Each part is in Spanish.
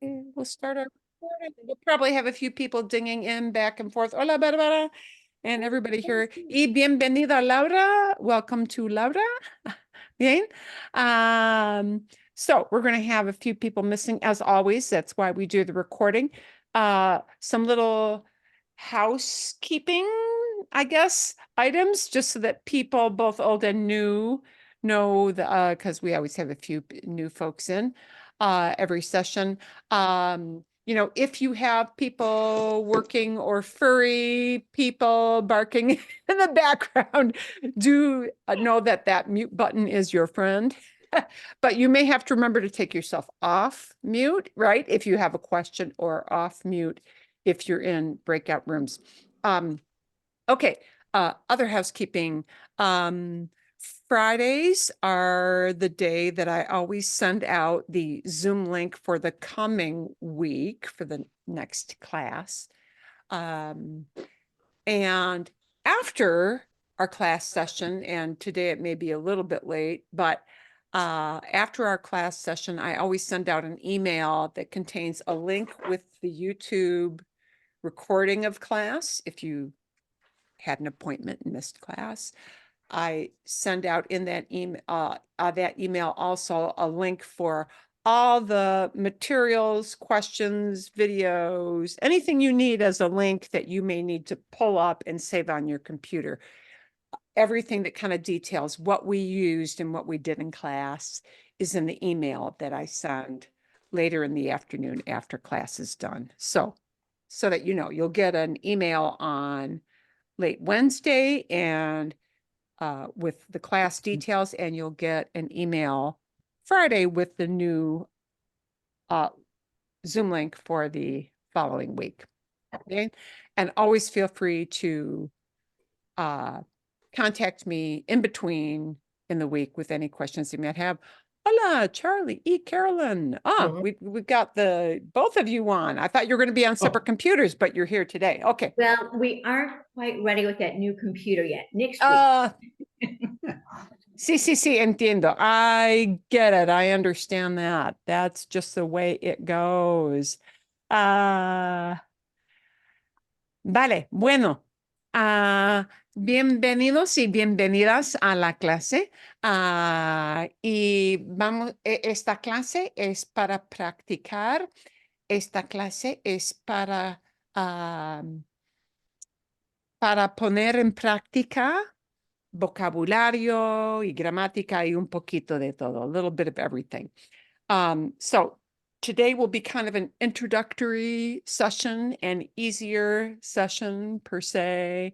Okay, we'll start our recording. We'll probably have a few people dinging in back and forth. Hola, Bárbara. And everybody here. Y bienvenida, Laura. Welcome to Laura. Bien. So we're going to have a few people missing as always. That's why we do the recording. Some little housekeeping, I guess, items, just so that people, both old and new, know the because we always have a few new folks in every session. If you have people working or furry people barking in the background, do know that that mute button is your friend. But you may have to remember to take yourself off mute, right? If you have a question, or off mute if you're in breakout rooms. Okay, other housekeeping. Fridays are the day that I always send out the Zoom link for the coming week for the next class. And after our class session, and today it may be a little bit late, but after our class session, I always send out an email that contains a link with the YouTube recording of class. If you had an appointment and missed class, I send out in that email also a link for all the materials, questions, videos, anything you need as a link that you may need to pull up and save on your computer. Everything that kind of details what we used and what we did in class is in the email that I send later in the afternoon after class is done. So that you'll get an email on late Wednesday and with the class details, and you'll get an email Friday with the new Zoom link for the following week. Okay, and always feel free to contact me in between in the week with any questions you might have. Hola, Charlie, Carolyn. We got the both of you on. I thought you were going to be on separate computers, but you're here today. Okay. Well, we aren't quite ready with that new computer yet. Next week. Sí, entiendo. I get it. I understand that. That's just the way it goes. Vale, bueno. Bienvenidos y bienvenidas a la clase. Y vamos, esta clase es para practicar. Esta clase es para poner en práctica vocabulario y gramática y un poquito de todo, a little bit of everything. So today will be kind of an introductory session, an easier session per se.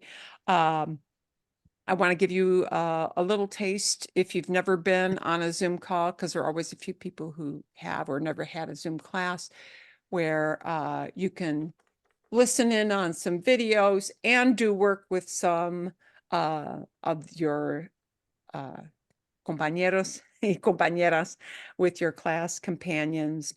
I want to give you a little taste if you've never been on a Zoom call, because there are always a few people who have or never had a Zoom class, where you can listen in on some videos and do work with some of your compañeros y compañeras, with your class companions.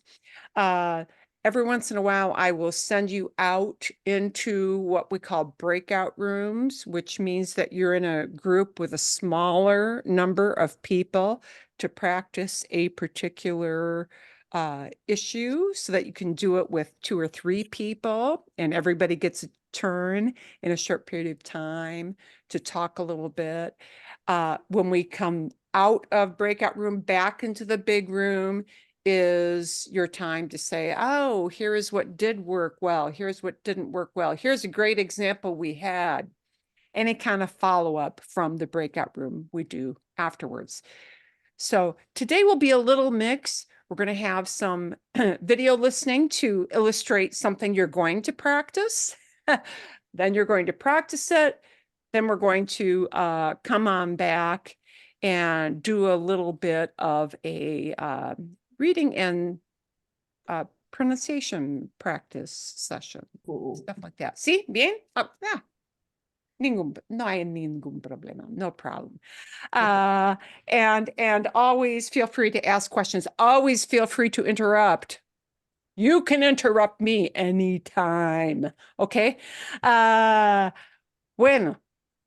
Every once in a while, I will send you out into what we call breakout rooms, which means that you're in a group with a smaller number of people to practice a particular issue, so that you can do it with 2 or 3 people and everybody gets a turn in a short period of time to talk a little bit. When we come out of breakout room back into the big room is your time to say, oh, here is what did work well. Here's what didn't work well. Here's a great example we had. Any kind of follow-up from the breakout room we do afterwards. So today will be a little mix. We're going to have some video listening to illustrate something you're going to practice. Then you're going to practice it. Then we're going to come on back and do a little bit of a reading and pronunciation practice session, stuff like that. See, bien? Yeah. No hay ningún problema, no problem. And always feel free to ask questions. Always feel free to interrupt. You can interrupt me anytime, okay? Bueno,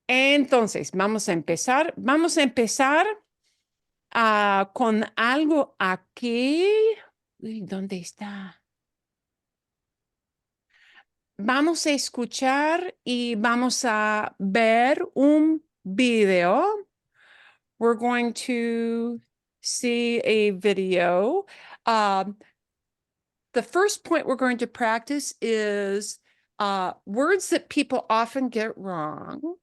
entonces vamos a empezar. Vamos a empezar con algo aquí. Uy, ¿dónde está? vamos a escuchar y vamos a ver un video. We're going to see a video. The first point we're going to practice is words that people often get wrong.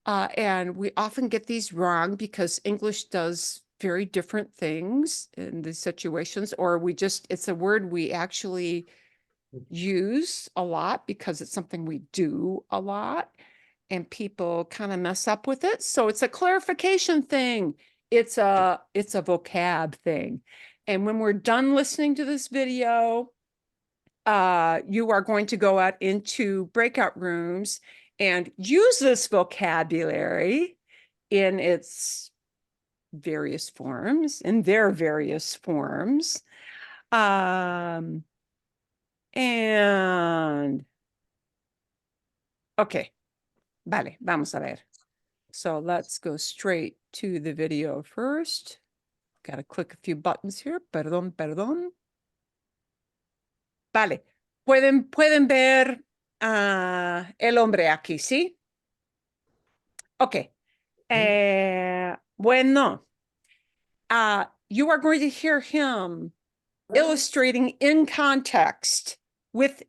And we often get these wrong because English does very different things in these situations, or it's a word we actually use a lot because it's something we do a lot and people kind of mess up with it. So it's a clarification thing. It's a vocab thing. And when we're done listening to this video, you are going to go out into breakout rooms and use this vocabulary in its various forms, in their various forms. And okay, vale, vamos a ver. So let's go straight to the video first. Got to click a few buttons here. Perdón, perdón. Vale, pueden ver el hombre aquí, ¿sí? Ok. Bueno, you are going to hear him illustrating in context with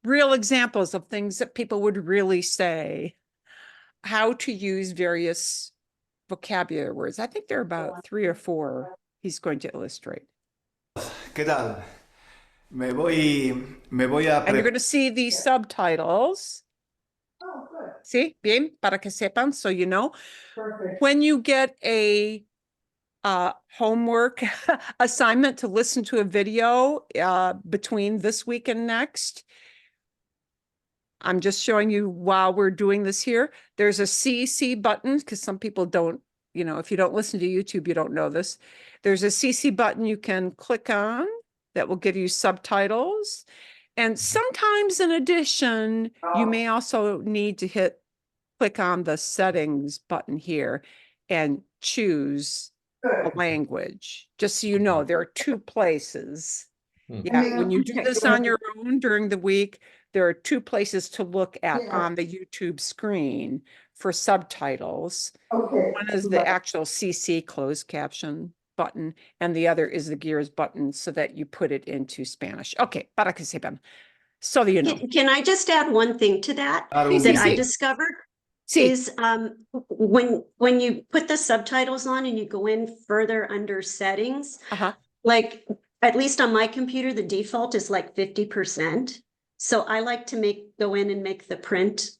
real examples of things that people would really say, how to use various vocabulary words. I think there are about 3 or 4 he's going to illustrate. ¿Qué tal? Me voy a And you're going to see these subtitles. Oh, good. ¿Sí? Bien, para que sepan, so you know. Perfect. When you get a homework assignment to listen to a video between this week and next, I'm just showing you while we're doing this here. There's a CC button because some people don't, if you don't listen to YouTube, you don't know this. There's a CC button you can click on that will give you subtitles. And sometimes in addition, you may also need to click on the settings button here and choose a language. Just so you know, there are 2 places. Yeah, when you do this on your own during the week, there are 2 places to look at on the YouTube screen for subtitles. Okay. One is the actual CC closed caption button, and the other is the gears button so that you put it into Spanish. Okay, para que sepan. So that you know. Can I just add one thing to that Sí, that sí, I sí. discovered? Sí. Is when you put the subtitles on and you go in further under settings, like at least on my computer, the default is like 50%. So I like to go in and make the print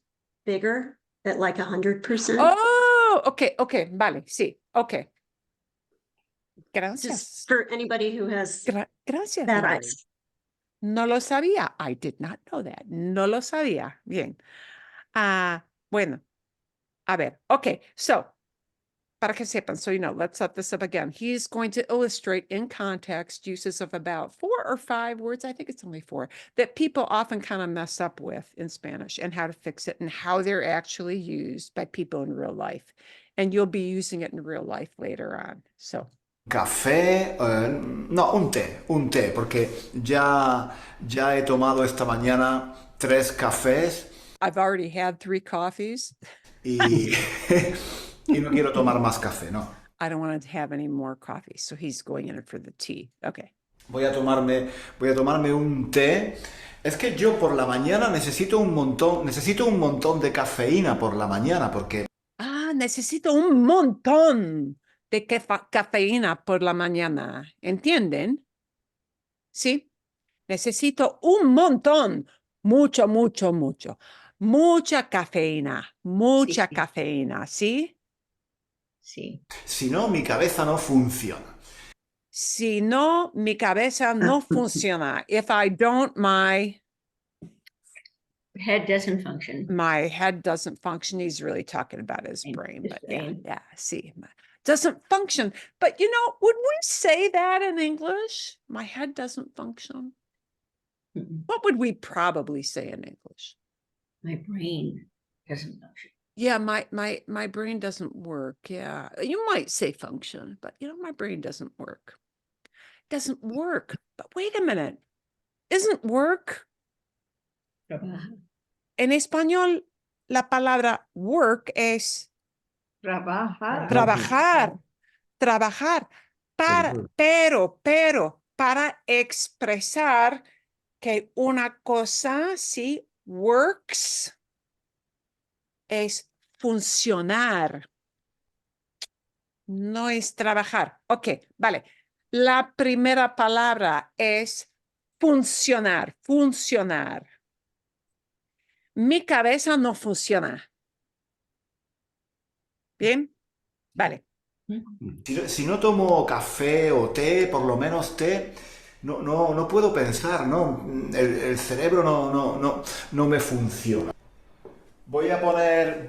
bigger at like 100%. Oh, okay, vale, sí, okay. Gracias. Just for anybody who has Gracias. bad Mary. eyes. No lo sabía. I did not know that. No lo sabía. Bien. Bueno. A ver. Okay. So, para que sepan, so let's set this up again. He's going to illustrate in context uses of about 4 or 5 words. I think it's only 4 that people often kind of mess up with in Spanish and how to fix it and how they're actually used by people in real life. And you'll be using it in real life later on. So. Café, no, un té, porque ya he tomado esta mañana 3 cafés. I've already had 3 coffees. Y no quiero tomar más café, ¿no? I don't want to have any more coffee, so he's going in for the tea. Okay. Voy a tomarme un té. Es que yo por la mañana necesito un montón de cafeína por la mañana porque... necesito un montón de cafeína por la mañana. ¿Entienden? Sí. Necesito un montón. Mucho. Mucha cafeína. Mucha cafeína. ¿Sí? Sí. Si no, mi cabeza no funciona. Si no, mi cabeza no funciona. If I don't, my head doesn't function. My head doesn't function. He's really talking about his brain, but yeah, see, doesn't function. But would we say that in English? My head doesn't function. What would we probably say in English? My brain doesn't function. Yeah, my brain doesn't work. Yeah, you might say function, but my brain doesn't work. Doesn't work. But wait a minute, isn't work En español, la palabra work es Trabajar. trabajar, pero, para expresar que una cosa, sí, works, es funcionar. No es trabajar. Ok, vale. La primera palabra es funcionar. Mi cabeza no funciona. ¿Bien? Vale. Si no tomo café o té, por lo menos té, no puedo pensar, ¿no? El cerebro no me funciona. Voy a poner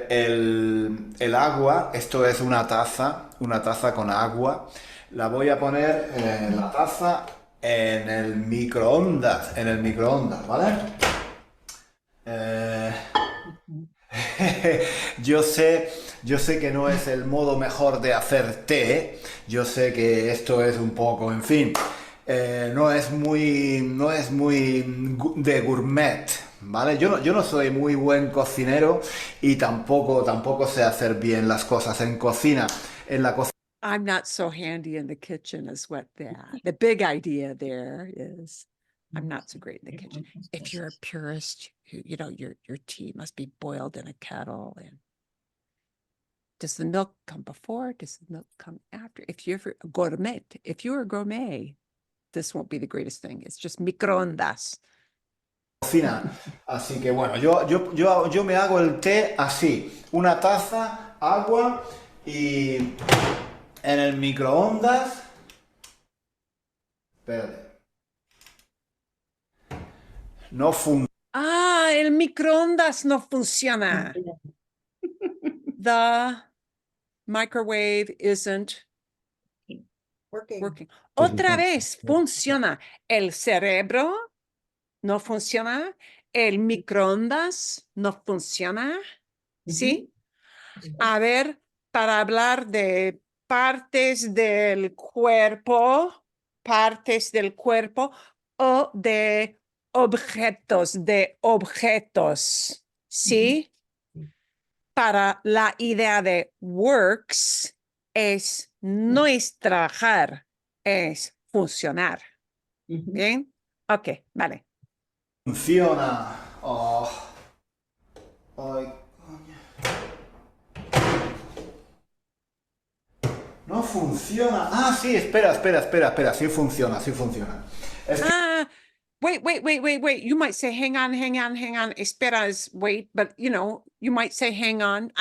el agua, esto es una taza con agua. La voy a poner la taza en el microondas, ¿vale? Yo sé que no es el modo mejor de hacer té. Yo sé que esto es un poco, en fin, no es muy de gourmet, ¿vale? Yo no soy muy buen cocinero y tampoco sé hacer bien las cosas en cocina. En la cocina. I'm not so handy in the kitchen is what the big idea there is. I'm not so great in the kitchen. If you're a purist, you know, your tea must be boiled in a kettle. And does the milk come before? Does the milk come after? If you're a gourmet, this won't be the greatest thing. It's just microondas. Cocina. Así que bueno, yo me hago el té así. Una taza, agua y en el microondas. Espérate. No funciona. El microondas no funciona. The microwave isn't working. Otra vez, funciona. El cerebro no funciona. El microondas no funciona. ¿Sí? A ver, para hablar de partes del cuerpo o de objetos, ¿sí? Para la idea de works no es trabajar, es funcionar. ¿Bien? Ok, vale. Funciona. Oh. Ay, coño. No funciona. Ah, sí, espera. Sí funciona. Es que Wait. You might say, hang on. Espera is wait, but you know, you might say, hang on.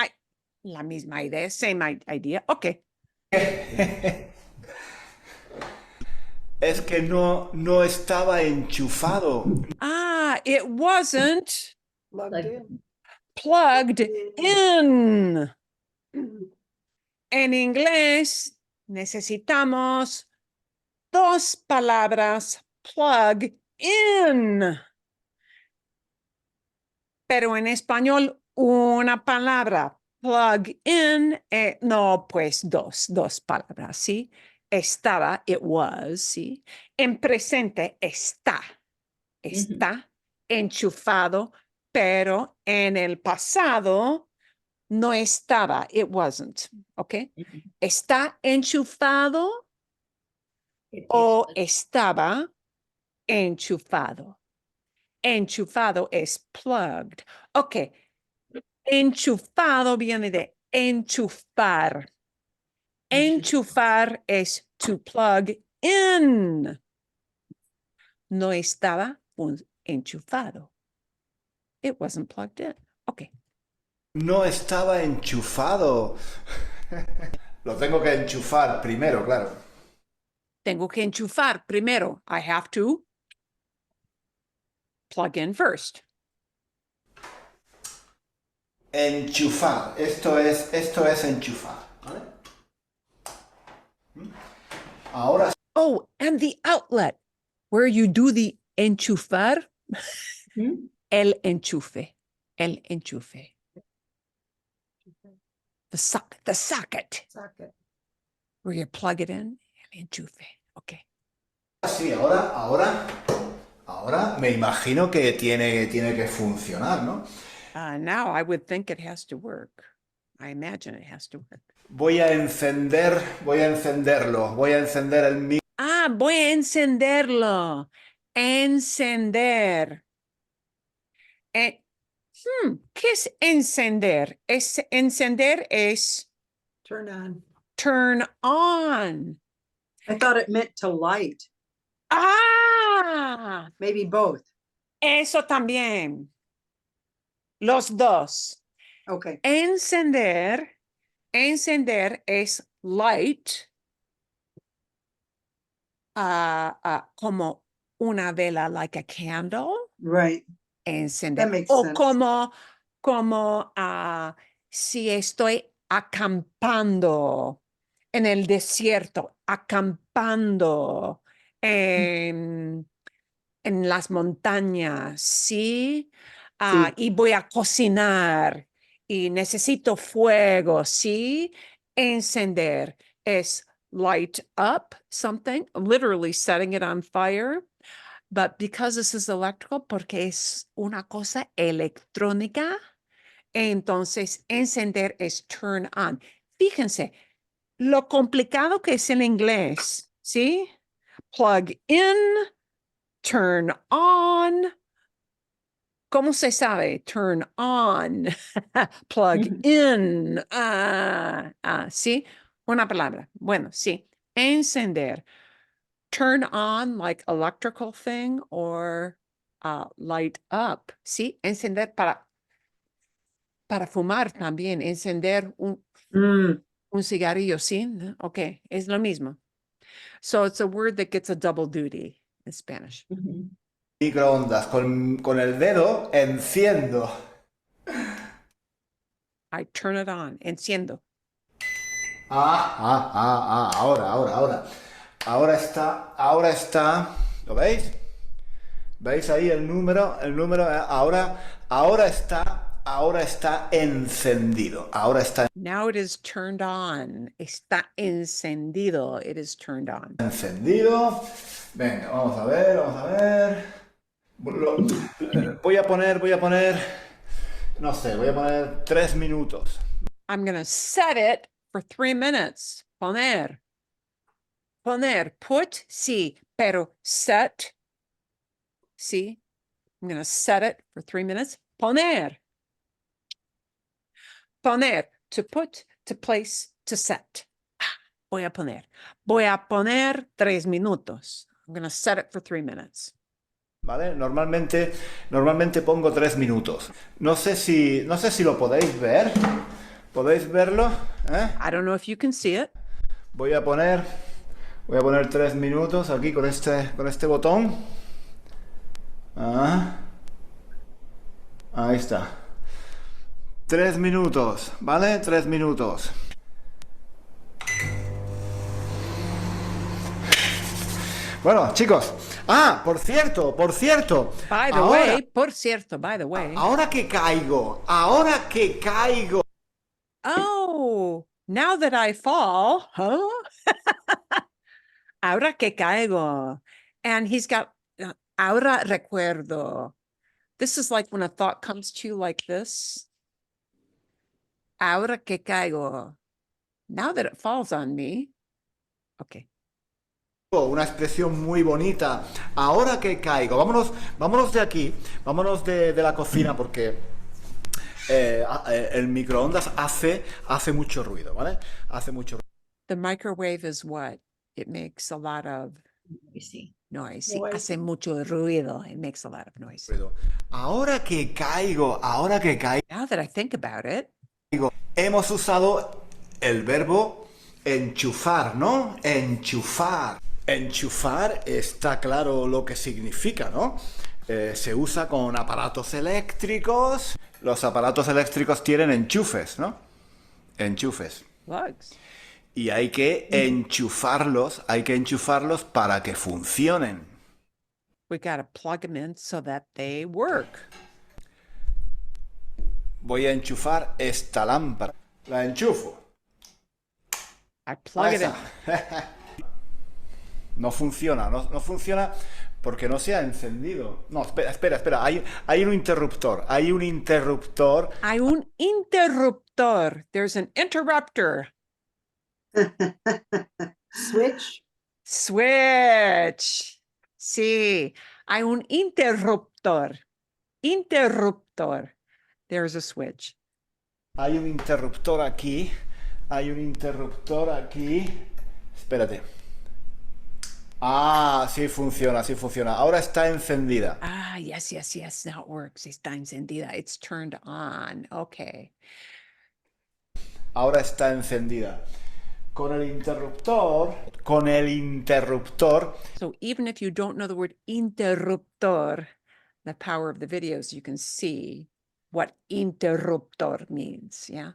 La misma idea, same idea. Okay. es que no estaba enchufado. It wasn't plugged in. En inglés necesitamos dos palabras, plug in. Pero en español, una palabra, plug in, no, pues dos palabras, ¿sí? Estaba, it was, ¿sí? En presente, está enchufado, pero en el pasado no estaba, it wasn't, ¿ok? ¿Está enchufado o estaba enchufado? Enchufado es plugged. Ok. Enchufado viene de enchufar. Enchufar es to plug in. No estaba enchufado. It wasn't plugged in. Ok. No estaba enchufado. Lo tengo que enchufar primero, claro. Tengo que enchufar primero. I have to plug in first. Enchufar. Esto es enchufar. ¿Vale? Ahora. Oh, and the outlet where you do the enchufar. El enchufe. The socket. Where you plug it in. El enchufe. Okay. Sí, ahora Ahora me imagino que tiene que funcionar, ¿no? Now I would think it has to work. I imagine it has to work. Voy a encender el micro. Voy a encenderlo. Encender. ¿Qué es encender? Encender es Turn on. turn on. I thought it meant to light. Maybe both. Eso también. Los dos. Okay. Encender es light, como una vela, like a candle. Right. Encender. That makes O sense. como si estoy acampando en el desierto, acampando en las montañas, ¿sí? Sí. Y voy a cocinar y necesito fuego, ¿sí? Encender es light up something, literally setting it on fire. But because this is electrical, porque es una cosa electrónica, entonces encender es turn on. Fíjense lo complicado que es en inglés, ¿sí? Plug in, turn on. ¿Cómo se sabe? Turn on, plug in. ¿Sí? Una palabra. Bueno, sí. Encender. Turn on like electrical thing or light up. Sí, encender para fumar también. Encender un cigarrillo, sí. Ok, es lo mismo. So it's a word that gets a double duty in Spanish. Microondas. Con el dedo enciendo. I turn it on. Enciendo. Ahora. Ahora está. ¿Lo veis? ¿Veis ahí el número? Ahora está encendido. Ahora está Now it is turned on. Está encendido. It is turned on. encendido. Venga, vamos a ver. Voy a poner, no sé, voy a poner 3 minutos. I'm going to set it for 3 minutes. Poner. Put, sí, pero set, sí. I'm going to set it for 3 minutes. Poner. To put, to place, to set. Voy a poner 3 minutos. I'm going to set it for 3 minutes. ¿Vale? Normalmente pongo 3 minutos. No sé si lo podéis ver. ¿Podéis verlo? I don't know if you can see it. Voy a poner 3 minutos aquí con este botón. Ahí está. 3 minutos, ¿vale? 3 minutos. Bueno, chicos. Por cierto. By the way, por cierto, by the way. Ahora que caigo. Oh, now that I fall, huh? Ahora que caigo. And he's got, ahora recuerdo. This is like when a thought comes to you like this. Ahora que caigo. Now that it falls on me. Okay. Una expresión muy bonita. Ahora que caigo. Vámonos de aquí. Vámonos de la cocina porque el microondas hace mucho ruido, ¿vale? Hace mucho ruido. The microwave is what? It makes a lot of noise. Sí, hace mucho ruido. It makes a lot of noise. Ahora que caigo. Now that I think about it. Hemos usado el verbo enchufar, ¿no? Enchufar. Enchufar está claro lo que significa, ¿no? Se usa con aparatos eléctricos. Los aparatos eléctricos tienen enchufes, ¿no? Enchufes. Plugs. Y hay que enchufarlos para que funcionen. We gotta plug them in so that they work. Voy a enchufar esta lámpara. La enchufo. I plug it in. No funciona, no funciona porque no se ha encendido. No, espera. Hay un interruptor. Hay un interruptor. Hay un interruptor. There's an interrupter. Switch. Switch. Sí, hay un interruptor. Interruptor. There's a switch. Hay un interruptor aquí. Hay un interruptor aquí. Espérate. Ah, sí funciona, sí funciona. Ahora está encendida. Ah, yes. Now it works. Está encendida. It's turned on. Okay. Ahora está encendida. Con el interruptor. So even if you don't know the word interruptor, the power of the videos, you can see what interruptor means. Yeah.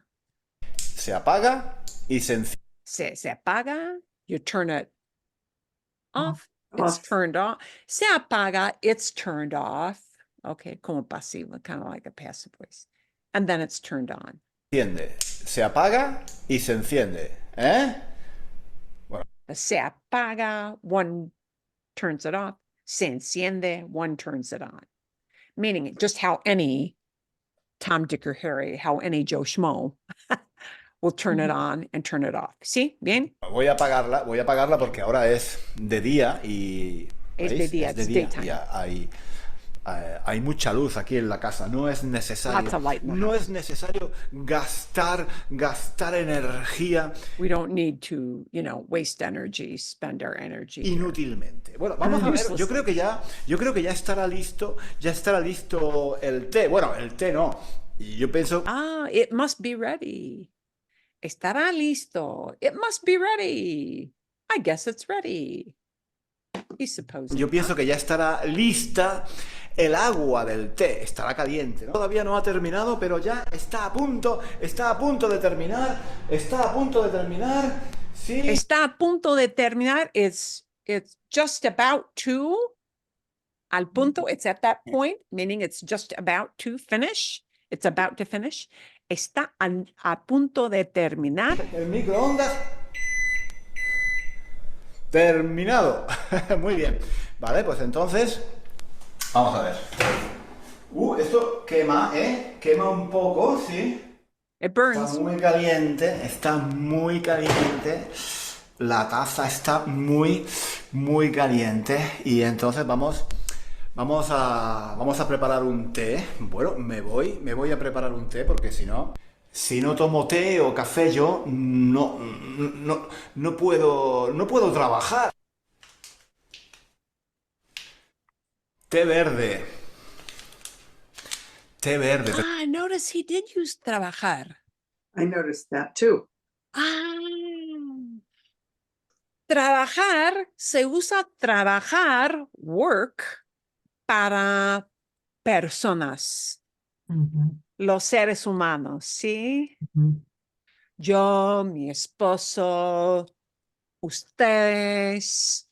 Se apaga y se enciende. Se apaga, you turn it off, it's Off. turned off. Se apaga, it's turned off. Okay, como pasivo, kind of like a passive voice. And then it's turned on. Se apaga y se enciende. ¿Eh? Se apaga, one turns it off. Se enciende, one turns it on. Meaning just how any Tom, Dick, or Harry, how any Joe Schmo will turn it on and turn it off. ¿Sí? ¿Bien? Voy a apagarla porque ahora es de día y... Es de ¿veis? día, Es de it's día. daytime. Y hay mucha luz aquí en la casa. No es necesario, Lots of light in the no house. es necesario gastar energía We don't need to, waste energy, spend our energy. inútilmente. Bueno, vamos a ver. Yo creo que ya estará listo el té. Bueno, el té no. Y yo pienso, It must be ready. Estará listo. It must be ready. I guess it's ready. He's supposed yo pienso que ya estará lista el agua del té. Estará caliente, ¿no? Todavía no ha terminado, pero ya está a punto de terminar. Sí. Está a punto de terminar. It's just about to. Al punto, it's at that point, meaning it's just about to finish. It's about to finish. Está a punto de terminar. El microondas. Terminado. Muy bien. Vale, pues entonces, vamos a ver. Esto quema, ¿eh? Quema un poco, ¿sí? It burns. Está muy caliente. La taza está muy caliente. Y entonces vamos a preparar un té. Bueno, me voy a preparar un té porque si no tomo té o café yo no puedo trabajar. Té verde. Notice he did use trabajar. I noticed that too. Trabajar, se usa trabajar, work, para personas, los seres humanos, ¿sí? Yo, mi esposo, ustedes,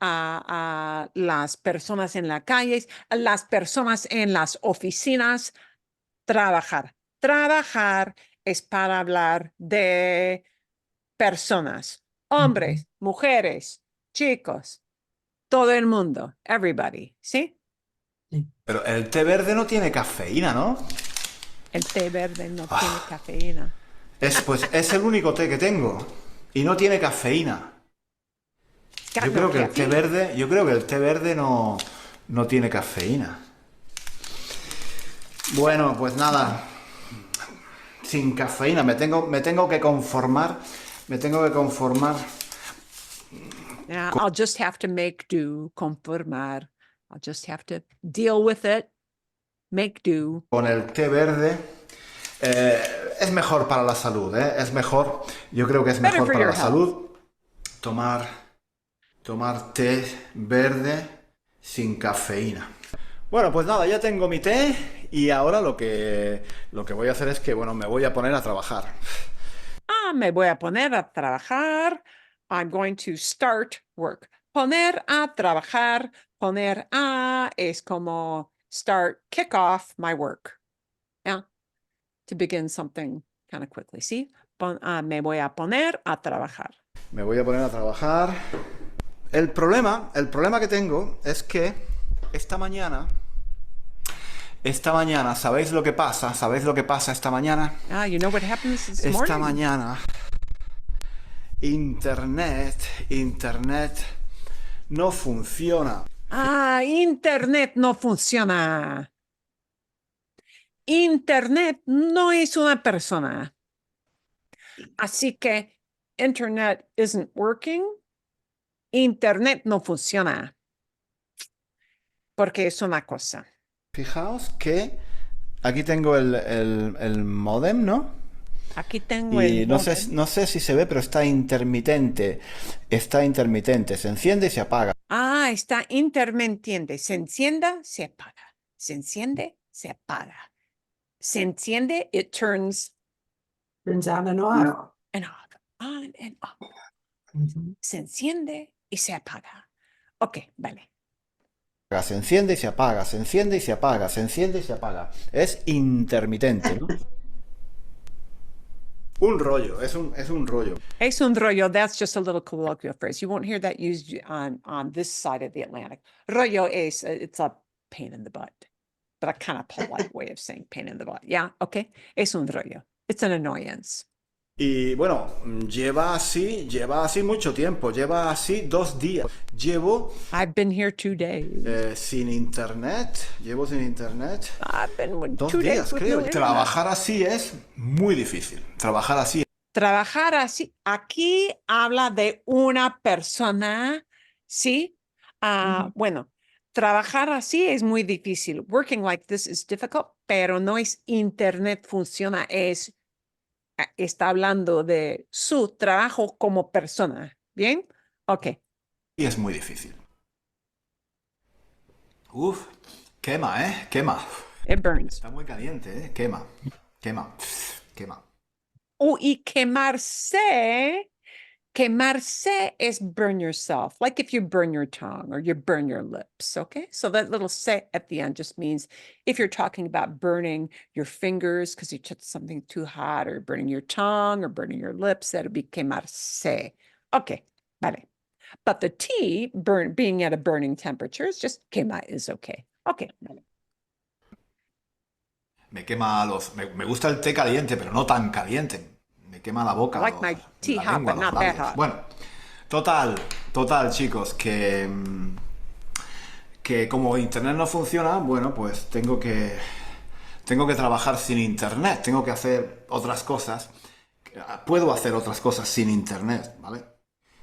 las personas en la calle, las personas en las oficinas, trabajar. Trabajar es para hablar de personas, hombres, mujeres, chicos, todo el mundo, everybody, ¿sí? Pero el té verde no tiene cafeína, ¿no? El té verde no tiene cafeína. Es el único té que tengo y no tiene cafeína. Yo creo que el té verde no tiene cafeína. Bueno, pues nada. Sin cafeína. Me tengo que conformar. Yeah, I'll just have to make do, conformar. I'll just have to deal with it, make do. Con el té verde. Es mejor para la salud, ¿eh? Es mejor. Yo creo que es mejor para la salud tomar té verde sin cafeína. Bueno, pues nada, ya tengo mi té y ahora lo que voy a hacer es que, bueno, me voy a poner a trabajar. Me voy a poner a trabajar. I'm going to start work. Poner a trabajar. Poner a es como start, kick off my work. Yeah. To begin something kind of quickly. ¿Sí? Me voy a poner a trabajar. Me voy a poner a trabajar. El problema que tengo es que esta mañana, ¿sabéis lo que pasa? ¿Sabéis lo que pasa esta mañana? Ah, you know what happened this Esta morning? mañana, Internet no funciona. Ah, Internet no funciona. Internet no es una persona. Así que Internet isn't working. Internet no funciona. Porque es una cosa. Fijaos que aquí tengo el modem, ¿no? Aquí tengo Y el no modem. sé si se ve, pero está intermitente. Está intermitente. Se enciende y se apaga. Ah, está intermitente. Se enciende, se apaga. Se enciende, se apaga. Se enciende, it turns Turns on and off. on and off. Se enciende y se apaga. Ok, vale. Se enciende y se apaga, se enciende y se apaga, se enciende y se apaga. Es intermitente, ¿no? Un rollo, es un rollo. Es un rollo. That's just a little colloquial phrase. You won't hear that used on this side of the Atlantic. Rollo es, it's a pain in the butt, but a kind of polite way of saying pain in the butt. Yeah, okay. Es un rollo. It's an annoyance. Y bueno, lleva así mucho tiempo, lleva así 2 días. Llevo I've been here 2 days. sin internet, I've been with 2 2 days días, with creo. no internet. Trabajar así es muy difícil. Trabajar así. Trabajar así. Aquí habla de una persona, ¿sí? Bueno, trabajar así es muy difícil. Working like this is difficult, pero no es internet funciona, está hablando de su trabajo como persona. ¿Bien? Ok. Y es muy difícil. Uf, quema, quema. It burns. Está muy caliente, quema. Y quemarse is burn yourself, like if you burn your tongue or you burn your lips, okay? So that little se at the end just means if you're talking about burning your fingers because you took something too hot, or burning your tongue or burning your lips, that'll be quemarse. Okay, vale. But the tea, being at a burning temperature, is just quema is okay. Okay, vale. Me quema me gusta el té caliente, pero no tan caliente. Me quema la boca. I like my tea la hot, lengua, but los not that labios. hot. Bueno, total, chicos, que como internet no funciona, bueno, pues tengo que trabajar sin internet, tengo que hacer otras cosas. Puedo hacer otras cosas sin internet, ¿vale?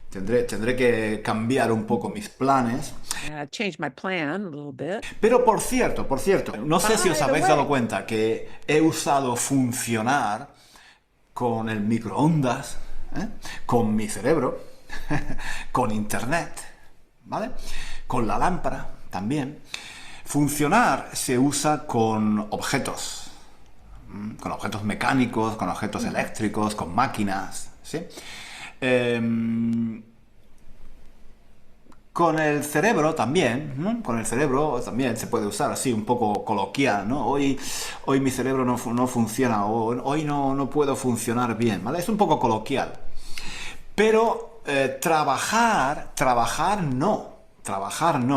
Tendré que cambiar un poco mis planes. Change my plan a little bit. Pero por cierto, no sé si os By the habéis way. dado cuenta que he usado funcionar con el microondas, con mi cerebro, con internet, ¿vale? Con la lámpara también. Funcionar se usa con objetos mecánicos, con objetos eléctricos, con máquinas, ¿sí? Con el cerebro también, ¿no? Con el cerebro también se puede usar así, un poco coloquial, ¿no? Hoy mi cerebro no funciona, o hoy no puedo funcionar bien, ¿vale? Es un poco coloquial. Pero trabajar no.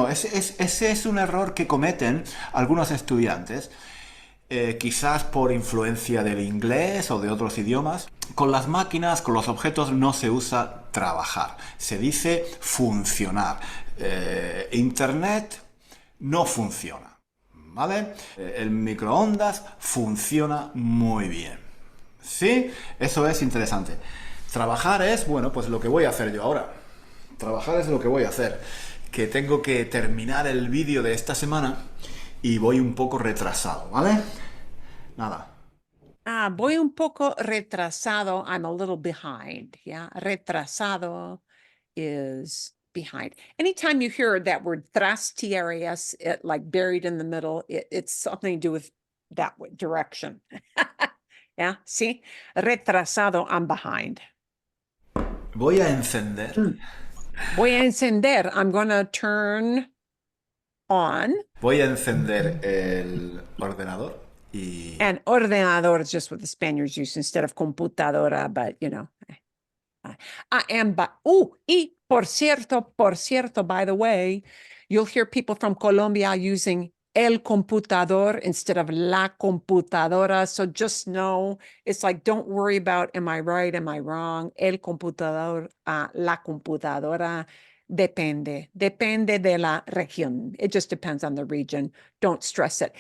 Ese es un error que cometen algunos estudiantes, quizás por influencia del inglés o de otros idiomas. Con las máquinas, con los objetos, no se usa trabajar, se dice funcionar. Internet no funciona, ¿vale? El microondas funciona muy bien. ¿Sí? Eso es interesante. Trabajar es, bueno, pues lo que voy a hacer yo ahora. Trabajar es lo que voy a hacer. Que tengo que terminar el vídeo de esta semana y voy un poco retrasado, ¿vale? Nada. Voy un poco retrasado. I'm a little behind. Yeah. Retrasado is behind. Anytime you hear that word trastiarias, like buried in the middle, it's something to do with that direction. Yeah. See, retrasado, I'm behind. Voy a encender. Voy a encender. I'm going to turn on. Voy a encender el ordenador y... And ordenador is just what the Spaniards use instead of computadora, but you know. Y Por cierto, by the way, you'll hear people from Colombia using el computador instead of la computadora. So just know, it's like, don't worry about, am I right? Am I wrong? El computador, la computadora, depende de la región. It just depends on the region. Don't stress it.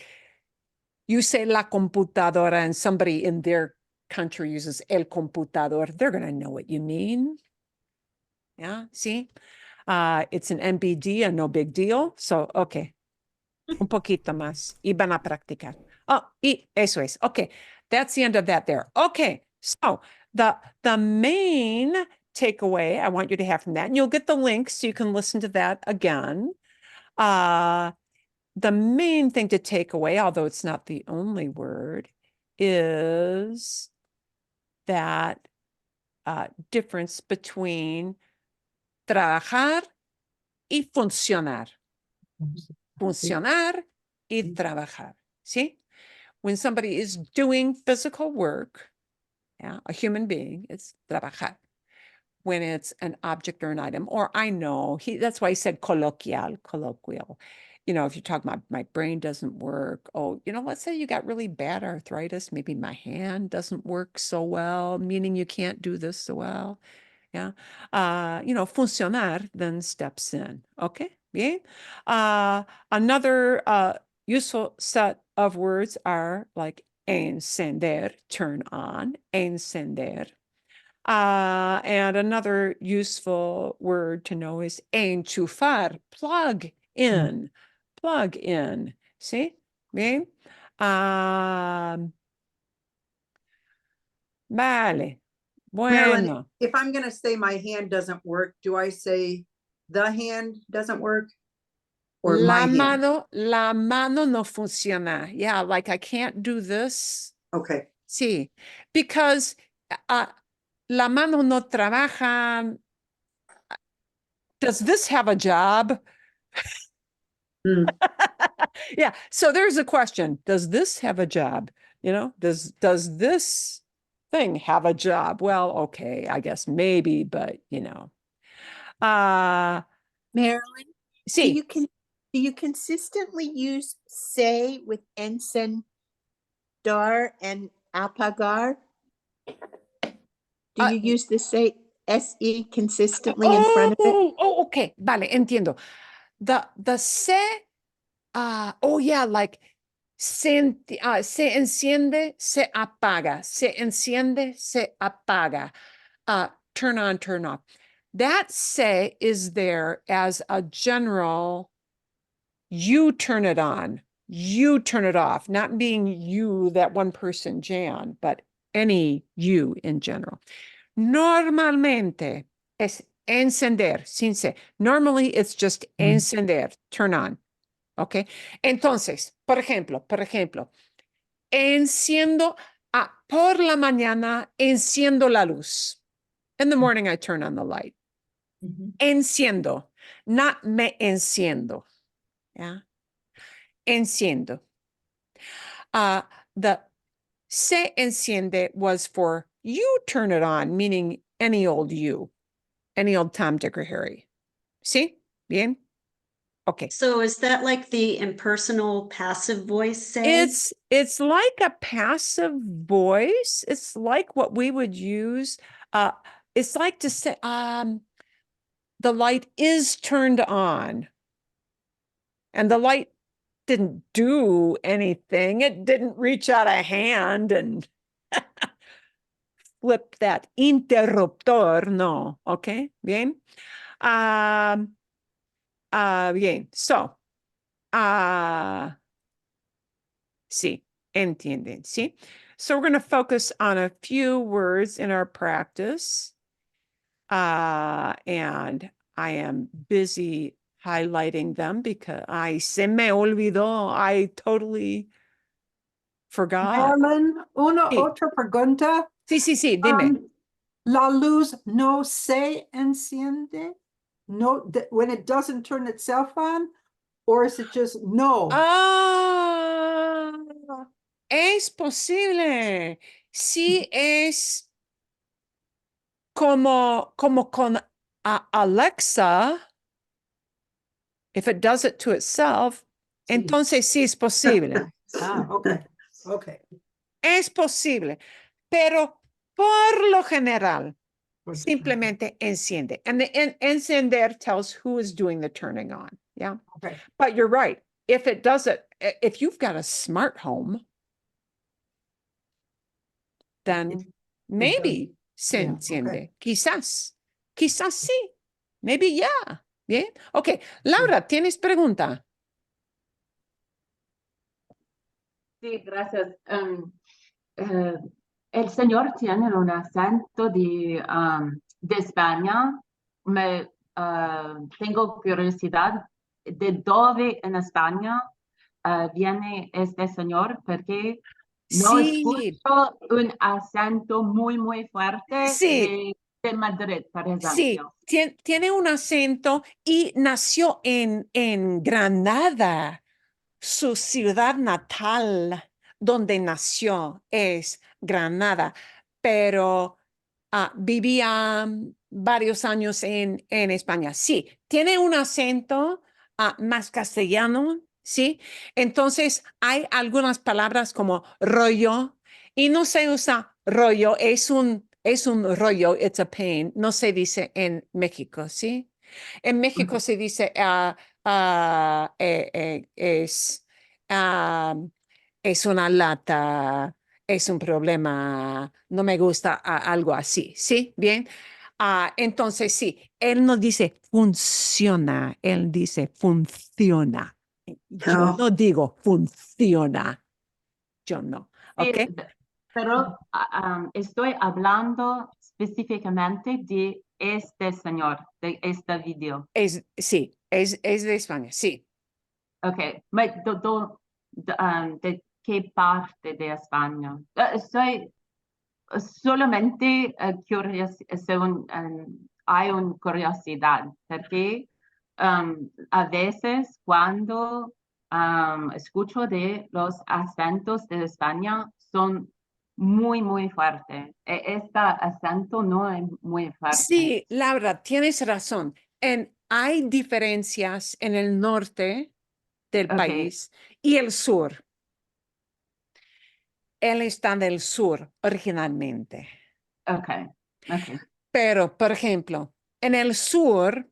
You say la computadora and somebody in their country uses el computador, they're going to know what you mean. Yeah, see? It's an MBD, a no big deal. So, okay. Un poquito más. Y van a practicar. Oh, y eso es. Okay. That's the end of that there. Okay. So the main takeaway I want you to have from that, and you'll get the link so you can listen to that again. The main thing to take away, although it's not the only word, is that difference between trabajar y funcionar. Funcionar y trabajar. See? When somebody is doing physical work, yeah, a human being, it's trabajar. When it's an object or an item, or I know, that's why he said colloquial. You know, if you're talking about my brain doesn't work, oh, you know, let's say you got really bad arthritis, maybe my hand doesn't work so well, meaning you can't do this so well. Yeah. You know, funcionar then steps in. Okay. Bien. Another useful set of words are like encender, turn on, encender. And another useful word to know is enchufar, plug in, plug in. See? Bien. Vale. Marilyn, Bueno. if I'm going to say my hand doesn't work, do I say the hand doesn't work? Or my hand? La mano no funciona. Yeah, like I can't do this. Okay. Sí, because la mano no trabaja. Does this have a job? Yeah, so there's a question. Does this have a job? You know, does this thing have a job? Well, okay, I guess maybe, but you know. Marilyn, Sí. do you consistently use say with encendar and apagar? Do you use the say SE consistently in front of it? Oh, okay. Vale, entiendo. The se, oh yeah, like se enciende, se apaga, se enciende, se apaga. Turn on, turn off. That se is there as a general, you turn it on, you turn it off, not being you, that one person, Jan, but any you in general. Normalmente es encender, sin se. Normally it's just encender, turn on. Okay. Entonces, por ejemplo, enciendo, por la mañana, enciendo la luz. In the morning, I turn on the light. Enciendo, not me enciendo. Yeah. Enciendo. The se enciende was for you turn it on, meaning any old you, any old Tom, Dick, or Harry. See? Bien? Okay. So is that like the impersonal passive voice say? It's like a passive voice. It's like what we would use. It's like to say, the light is turned on. And the light didn't do anything. It didn't reach out a hand and flip that interruptor. No. Okay. Bien. Bien. So, sí, entienden, sí? So we're going to focus on a few words in our practice. And I am busy highlighting them because se me olvidó. I totally forgot. Marilyn, Sí. otra pregunta. Sí, dime. La luz no se enciende? No, when it doesn't turn itself on? Or is it just no? Es posible. Sí, es como con Alexa, if it does it to itself, entonces sí es posible. Okay, okay. Es posible, pero por lo general, Pues, simplemente enciende. And the encender tells who is doing the turning on. Yeah. Okay. But you're right. If it does it, if you've got a smart home, then maybe se Yeah, enciende. okay. Quizás sí. Maybe yeah. Bien. Okay. Laura, ¿tienes pregunta? Sí, gracias. El señor tiene un acento de España. Tengo curiosidad de dónde en España viene este señor, porque no Sí, escucho un acento muy fuerte sí, de Madrid, por sí. ejemplo. Tiene un acento y nació en Granada. Su ciudad natal, donde nació, es Granada, pero vivía varios años en España. Sí, tiene un acento más castellano, ¿sí? Entonces, hay algunas palabras como rollo, y no se usa rollo, es un rollo, it's a pain, no se dice en México, ¿sí? En México se dice ah, es una lata, es un problema, no me gusta algo así, ¿sí? Bien. Entonces, sí, él no dice funciona, él dice funciona. Yo Oh. no digo funciona, yo no, Sí, ¿ok? pero estoy hablando específicamente de este señor, de este video. Sí, es de España, sí. Ok, ¿de qué parte de España? Soy solamente curioso, hay una curiosidad, porque a veces cuando escucho de los acentos de España son muy fuertes. Este acento no es muy fuerte. Sí, Laura, tienes razón. Hay diferencias en el norte del Ok. país y el sur. Él está del sur originalmente. Ok. Pero, por ejemplo, en el sur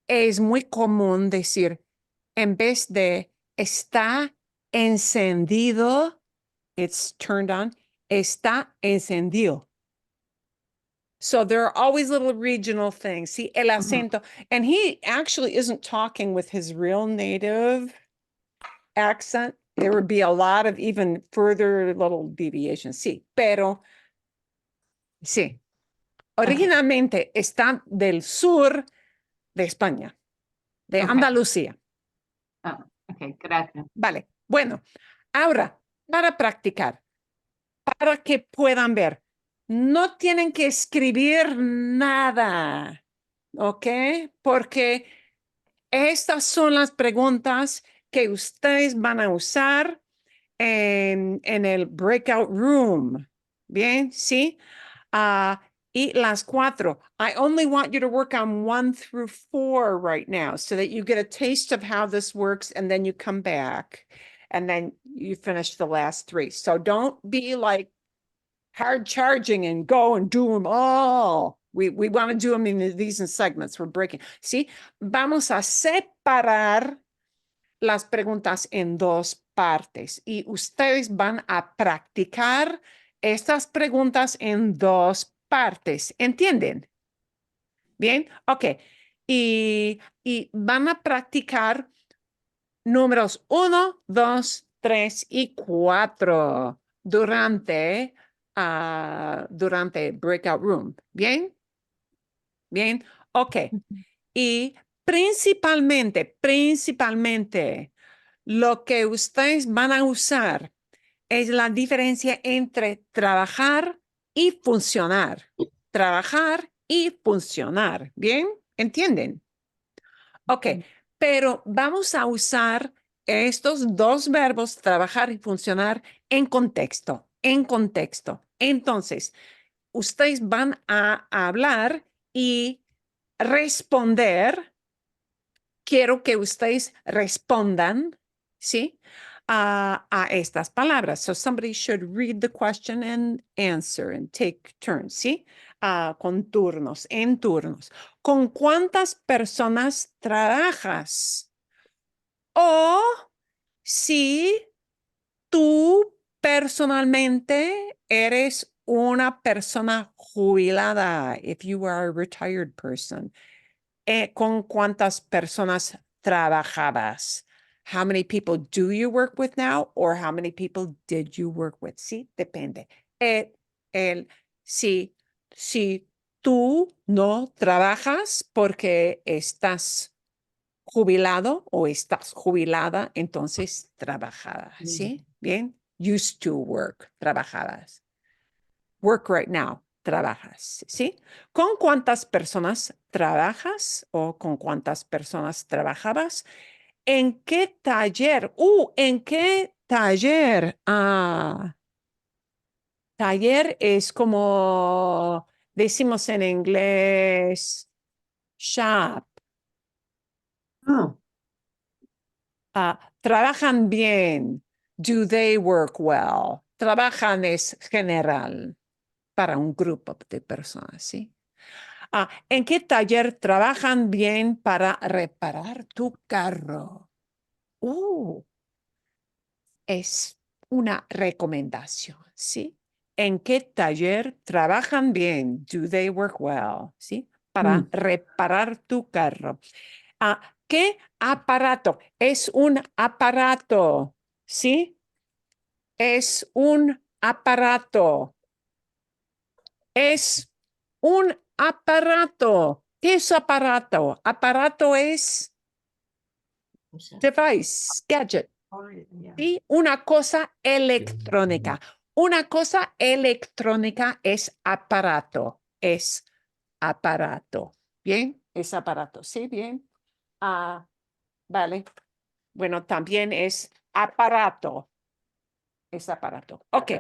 es muy común decir, en vez de está encendido, it's turned on, está encendido. So there are always little regional things. See, el acento, and he actually isn't talking with his real native accent. There would be a lot of even further little deviations. Sí, pero sí. Originalmente está del sur de España, de Ok. Andalucía. Ok, gracias. Vale. Bueno, ahora, para practicar, para que puedan ver, no tienen que escribir nada, ¿ok? Porque estas son las preguntas que ustedes van a usar en el breakout room. Bien, ¿sí? Y las cuatro. I only want you to work on 1 through 4 right now so that you get a taste of how this works and then you come back and then you finish the last 3. So don't be like hard charging and go and do them all. We want to do them in these segments. We're breaking. ¿Sí? Vamos a separar las preguntas en 2 partes y ustedes van a practicar estas preguntas en 2 partes. ¿Entienden? Bien, ok. Y van a practicar números 1, 2, 3 y 4 durante breakout room. ¿Bien? Bien, ok. Y principalmente, lo que ustedes van a usar es la diferencia entre trabajar y funcionar. Trabajar y funcionar. ¿Bien? ¿Entienden? Ok, pero vamos a usar estos 2 verbos, trabajar y funcionar, en contexto, en contexto. Entonces, ustedes van a hablar y responder, quiero que ustedes respondan, ¿sí? A estas palabras. So somebody should read the question and answer and take turns, ¿sí? Con turnos, en turnos. ¿Con cuántas personas trabajas? O si tú personalmente eres una persona jubilada, if you are a retired person. ¿Con cuántas personas trabajabas? How many people do you work with now? Or how many people did you work with? Sí, depende. Si tú no trabajas porque estás jubilado o estás jubilada, entonces trabajabas, ¿sí? Bien. Used to work, trabajabas. Work right now, trabajas, ¿sí? ¿Con cuántas personas trabajas o con cuántas personas trabajabas? ¿En qué taller? ¿En qué taller? Taller es como decimos en inglés, shop. Oh, Trabajan bien. Do they work well? Trabajan es general para un grupo de personas, ¿sí? ¿En qué taller trabajan bien para reparar tu carro? Es una recomendación, ¿sí? ¿En qué taller trabajan bien? Do they work well? ¿Sí? Para reparar tu carro. ¿Qué aparato? Es un aparato, ¿sí? Es un aparato. Es un aparato. ¿Qué es aparato? Aparato es device, gadget. ¿Sí? Una cosa electrónica. Una cosa electrónica es aparato. Es aparato. ¿Bien? Es aparato. ¿Sí? Bien. Vale. Bueno, también es aparato. Es aparato. Ok.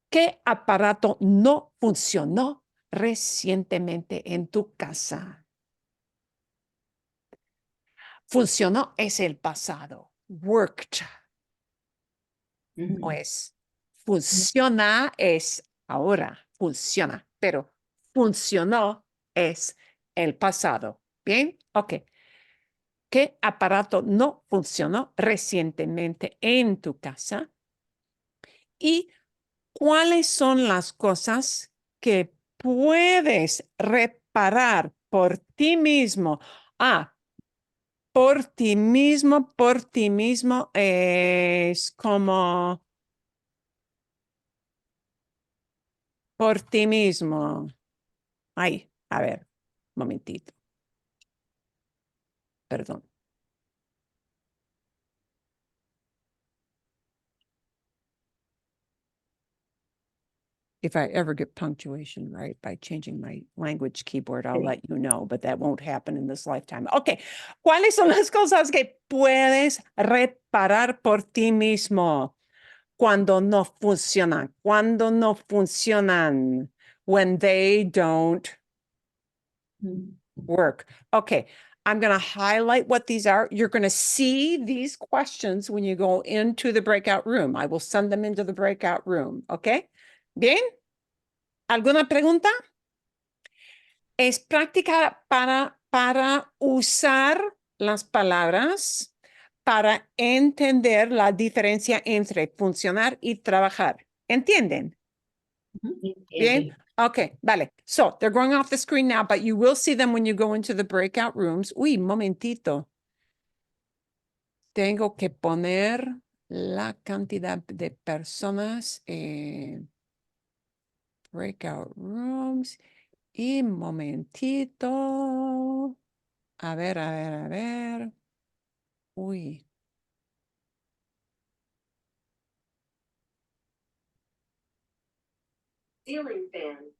¿Qué aparato no funcionó recientemente en tu casa? Funcionó es el pasado. Worked. No es. Funciona es ahora. Funciona. Pero funcionó es el pasado. ¿Bien? Ok. ¿Qué aparato no funcionó recientemente en tu casa? ¿Y cuáles son las cosas que puedes reparar por ti mismo? Por ti mismo es como por ti mismo. Ay, a ver, momentito. Perdón. If I ever get punctuation right by changing my language keyboard, I'll let you know, but that won't happen in this lifetime. Okay, ¿cuáles son las cosas que puedes reparar por ti mismo cuando no funcionan? Cuando no funcionan, when they don't work. Okay, I'm going to highlight what these are. You're going to see these questions when you go into the breakout room. I will send them into the breakout room. Okay, bien. ¿Alguna pregunta? Es práctica para usar las palabras para entender la diferencia entre funcionar y trabajar. ¿Entienden? Bien. Okay, vale. So they're going off the screen now, but you will see them when you go into the breakout rooms. Uy, momentito. Tengo que poner la cantidad de personas en breakout rooms. Y momentito. A ver, a ver, a ver. Uy. Ceiling fan.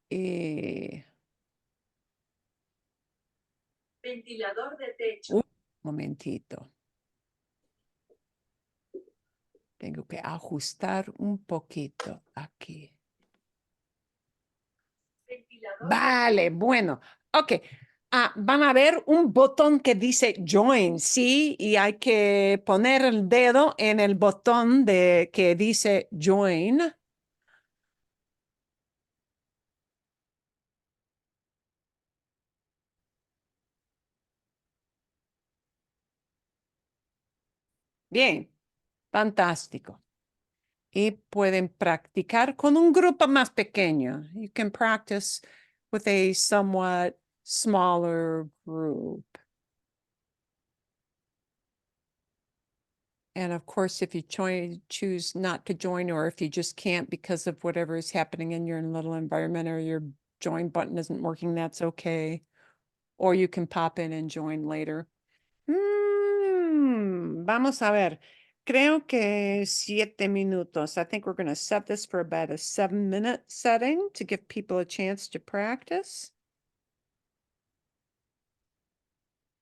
Ventilador de techo. Momentito. Tengo que ajustar un poquito aquí. Vale, bueno. Ok. Van a ver un botón que dice Join, ¿sí? Y hay que poner el dedo en el botón que dice Join. Bien, fantástico. Y pueden practicar con un grupo más pequeño. You can practice with a somewhat smaller group. And of course, if you choose not to join, or if you just can't because of whatever is happening in your little environment, or your join button isn't working, that's okay. Or you can pop in and join later. Vamos a ver. Creo que 7 minutos. I think we're going to set this for about a 7-minute setting to give people a chance to practice.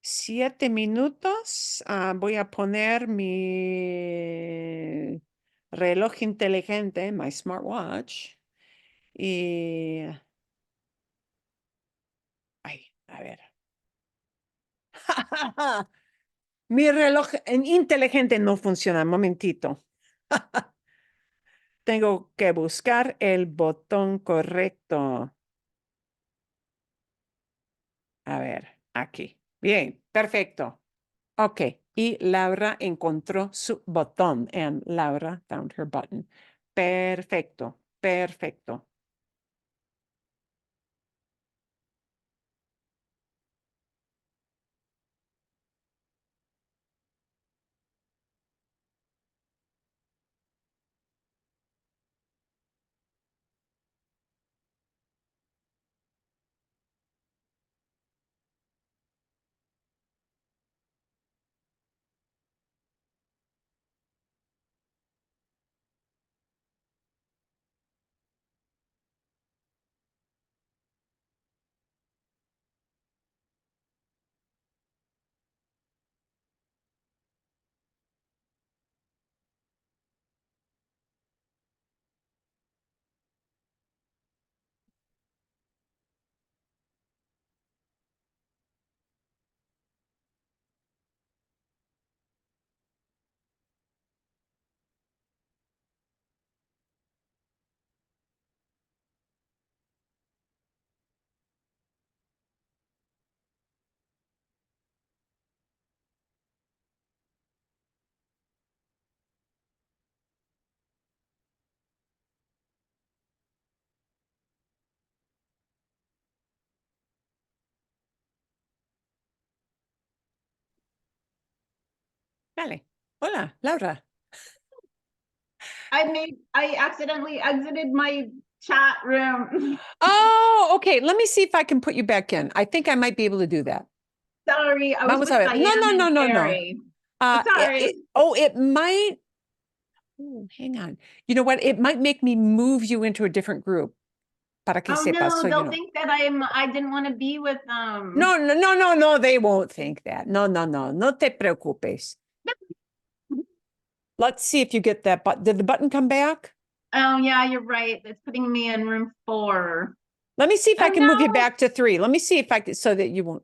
7 minutos. Voy a poner mi reloj inteligente, my smartwatch. Y... Ay, a ver. Mi reloj inteligente no funciona. Momentito. Tengo que buscar el botón correcto. A ver, aquí. Bien, perfecto. Ok, y Laura encontró su botón. And Laura found her button. Perfecto, perfecto. Dale. Hola, Laura. I accidentally exited my chat room. Oh, okay. Let me see if I can put you back in. I think I might be able to do that. Sorry, I was Vamos with a ver. No, Diane no, and no, no, no. Carrie. Sorry. It might. Oh, hang on. You know what? It might make me move you into a different group. Para que Oh sepas, no, so you they'll know. think that I didn't want to be with them. No, no, no, no, no, they won't think that. No, no, no, no te preocupes. Let's see if you get that button. Did the button come back? Oh yeah, you're right. It's putting me in room 4. Let me see if I Oh, can move you no. back to 3. Let me see if I can, so that you won't.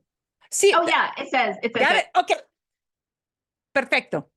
See. Oh yeah, it says Got it? Okay. Perfecto.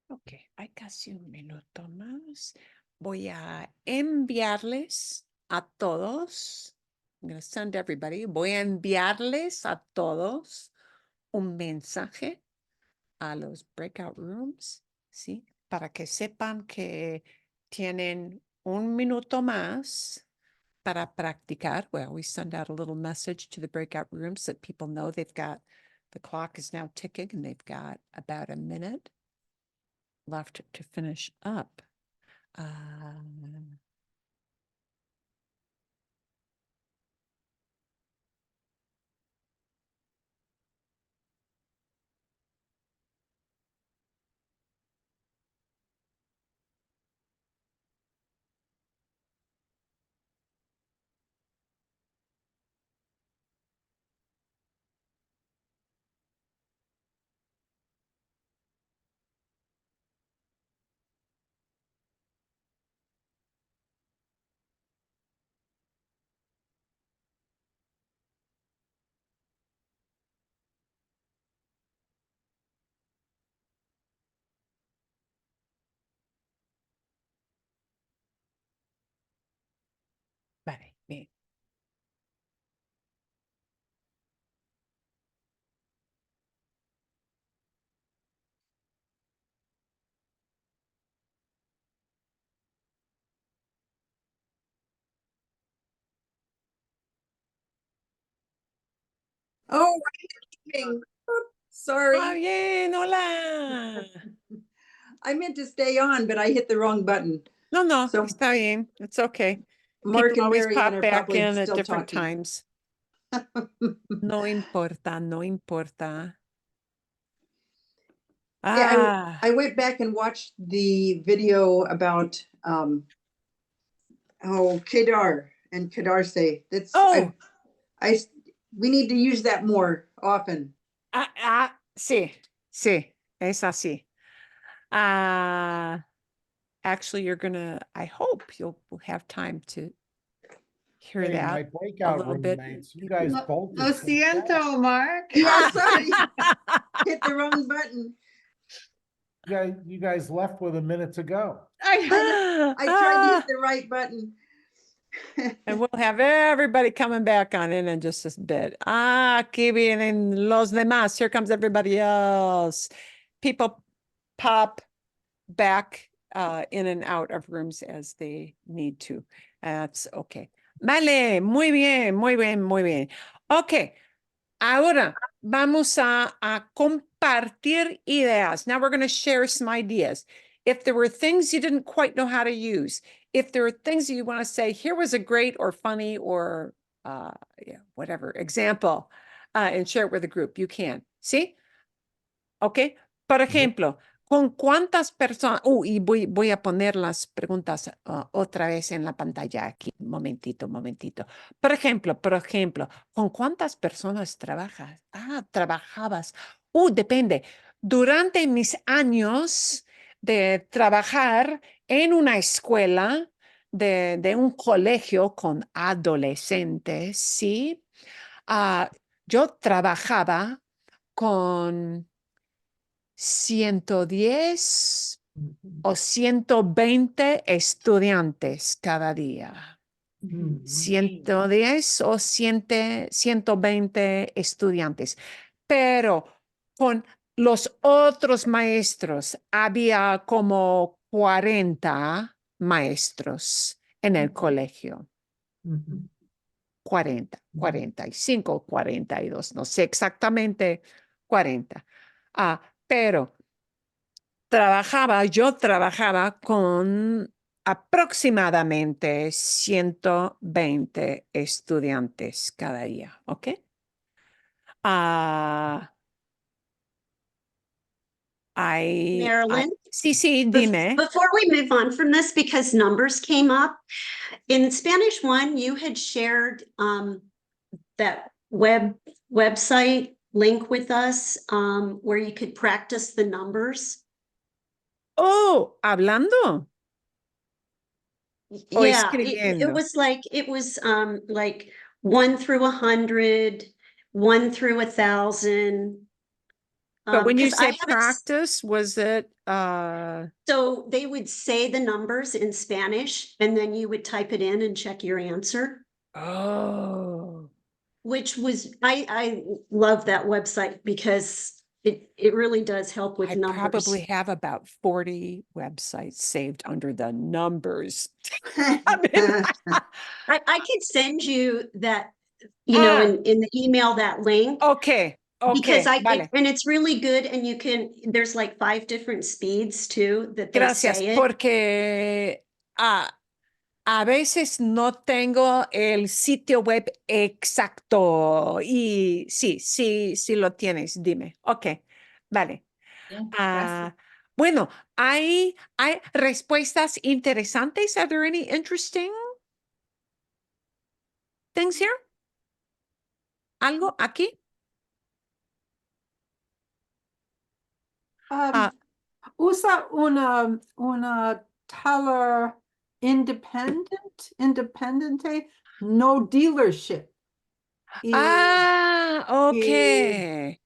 Ok, hay casi un minuto más. Voy a enviarles a todos. I'm going to send everybody. Voy a enviarles a todos un mensaje a los breakout rooms, ¿sí? Para que sepan que tienen un minuto más para practicar. We always send out a little message to the breakout rooms so that people know they've got, the clock is now ticking and they've got about a minute left to finish up. Vale, bien. Oh, sorry. Ah, bien, hola. I meant to stay on, but I hit the wrong button. No, no, So está bien. It's okay. Mark People and always Marianne pop are back probably in at still different talking. times. No importa, no importa. Yeah, I went back and watched the video about Kedar and Kedarse. That's Oh, we need to use that more often. sí, sí, es así. Actually, you're gonna, I hope you'll have time to hear Hey, my that a breakout little bit. roommates, you guys both. Lo siento, Mark. Yeah, sorry. Hit the wrong button. You guys left with a minute to go. I tried to hit the right button. And we'll have everybody coming back on in just a bit. Aquí vienen los demás. Here comes everybody else. People pop back in and out of rooms as they need to. That's okay. Vale, muy bien, muy bien, muy bien. Ok, ahora vamos a compartir ideas. Now we're going to share some ideas. If there were things you didn't quite know how to use, if there are things you want to say, here was a great or funny or whatever example, and share it with the group, you can. ¿Sí? Ok. Por ejemplo, ¿con cuántas personas? Y voy a poner las preguntas otra vez en la pantalla aquí. Momentito. Por ejemplo, ¿con cuántas personas trabajas? Trabajabas. Depende. Durante mis años de trabajar en una escuela, de un colegio con adolescentes, ¿sí? Yo trabajaba con 110 o 120 estudiantes cada día. 110 o 120 estudiantes. Pero con los otros maestros había como 40 maestros en el colegio. 40, 45, 42, no sé exactamente 40. Pero yo trabajaba con aproximadamente 120 estudiantes cada día, ¿ok? Marilyn? Sí, dime. Before we move on from this, because numbers came up, in Spanish 1, you had shared that website link with us where you could practice the numbers. Hablando. Yeah, it was like 1 through 100, 1 through 1,000. But when you 'cause I say haven't s- practice, was it, So they would say the numbers in Spanish and then you would type it in and check your answer, oh, which was, I love that website because it really does help with I numbers. probably have about 40 websites saved under the numbers. I mean, I could send you that, you know, in the email, that link. okay, Because okay, vale. and it's really good, and you can, there's like 5 different speeds too that they Gracias, say it. porque a veces no tengo el sitio web exacto y sí lo tienes, dime. Ok, vale. Bien, Bueno, hay respuestas interesantes. Are there any interesting things here? ¿Algo aquí? Usa una teller independente, no dealership. Ok.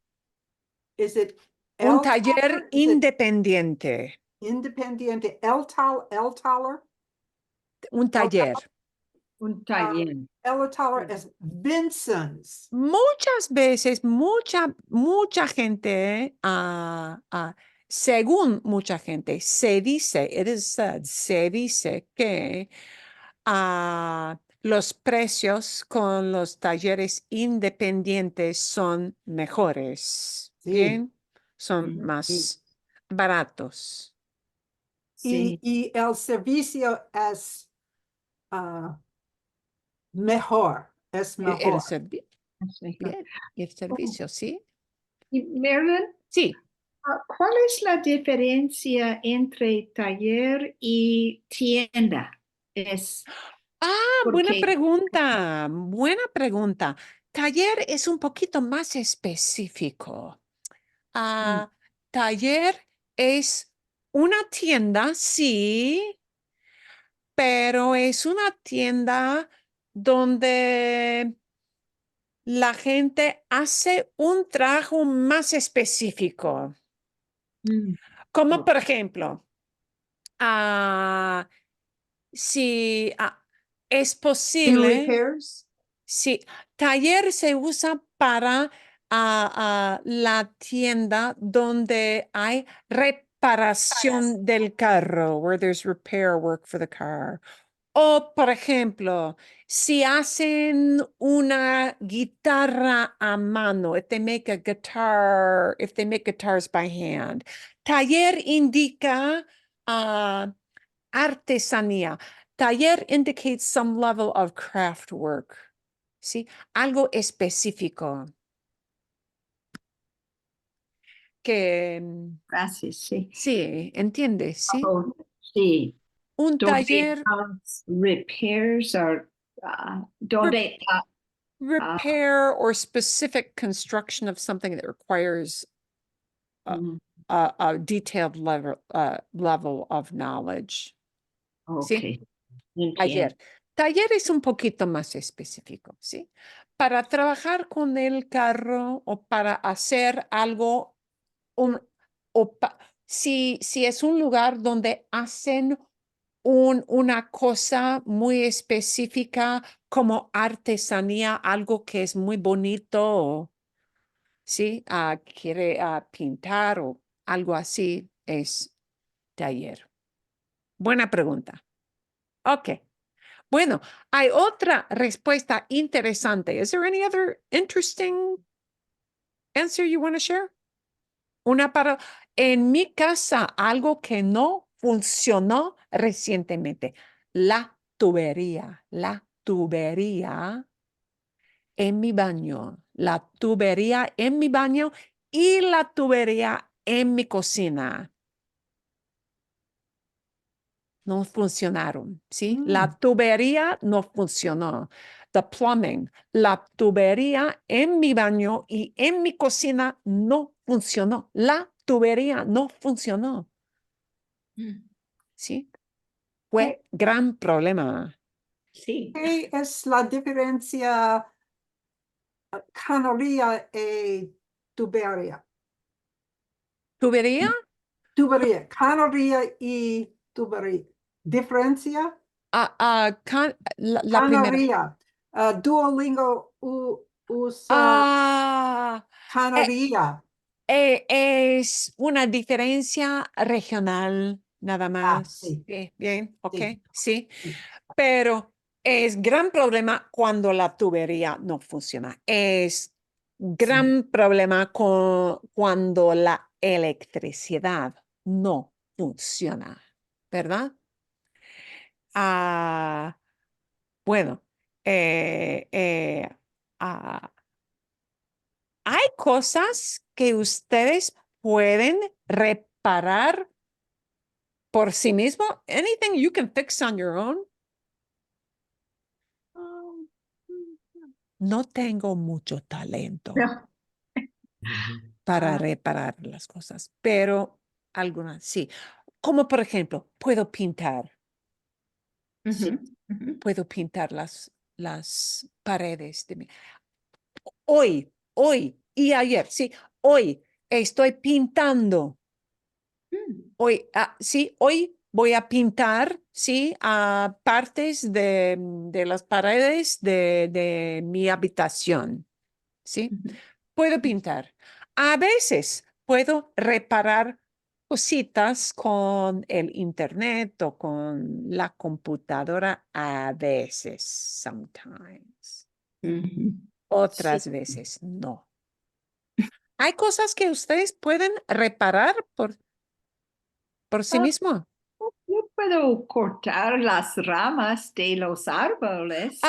Is it Un el taller taller? Is it independiente. independiente, el taller? Un taller. un taller. El taller es Vincent's. Muchas veces, mucha gente, según mucha gente, se dice, it is said, se dice que los precios con los talleres independientes son mejores, Sí. ¿bien? Son Ujú. más baratos. Sí. Y el servicio es mejor, es El mejor. servicio, bien, el servicio, ¿sí? Y Marilyn, Sí. ¿cuál es la diferencia entre taller y tienda? Es Buena porque pregunta, buena pregunta. Taller es un poquito más específico. Taller es una tienda, sí, pero es una tienda donde la gente hace un trabajo más específico. Como por ejemplo, si es posible. repairs? Sí, taller se usa para la tienda donde hay reparación del carro, where there's repair work for the car. O, por ejemplo, si hacen una guitarra a mano, if they make guitars by hand. Taller indica artesanía. Taller indicates some level of craft work. ¿Sí? Algo específico. Que gracias, sí. sí, ¿entiendes? Sí. Oh, sí. Un Donde taller repairs or donde repair or specific construction of something that requires a detailed level of knowledge. okay. ¿Sí? Taller. Taller es un poquito más específico, ¿sí? Para trabajar con el carro o para hacer algo, si es un lugar donde hacen una cosa muy específica como artesanía, algo que es muy bonito, ¿sí? Quiere pintar o algo así, es taller. Buena pregunta. Ok. Bueno, hay otra respuesta interesante. Is there any other interesting answer you want to share? En mi casa, algo que no funcionó recientemente. La tubería en mi baño, la tubería en mi baño y la tubería en mi cocina. No funcionaron, ¿sí? La tubería no funcionó. The plumbing, la tubería en mi baño y en mi cocina no funcionó. La tubería no funcionó. ¿Sí? Fue gran problema. Sí. ¿Qué es la diferencia canalía y tubería? ¿Tubería? Tubería, canaría y tubería. ¿Diferencia? La primera. Canaría. Duolingo usa Ah, canaría. es una diferencia regional, nada más. Sí. Bien, ok, Sí. sí. Sí. Pero es gran problema cuando la tubería no funciona. Es gran problema cuando la electricidad no funciona, ¿verdad? Ah, bueno, eh, eh, ah, hay cosas que ustedes pueden reparar por sí mismo. Anything you can fix on your own. No tengo mucho talento para reparar las cosas, pero algunas sí. Como por ejemplo, puedo pintar. Sí, puedo pintar las paredes de mi. Hoy y ayer, sí, hoy estoy pintando. Sí, hoy voy a pintar, sí, a partes de las paredes de mi habitación, sí. Puedo pintar. A veces puedo reparar cositas con el internet o con la computadora a veces, sometimes. Otras veces no. Hay cosas que ustedes pueden reparar por sí mismo. Yo puedo cortar las ramas de los árboles.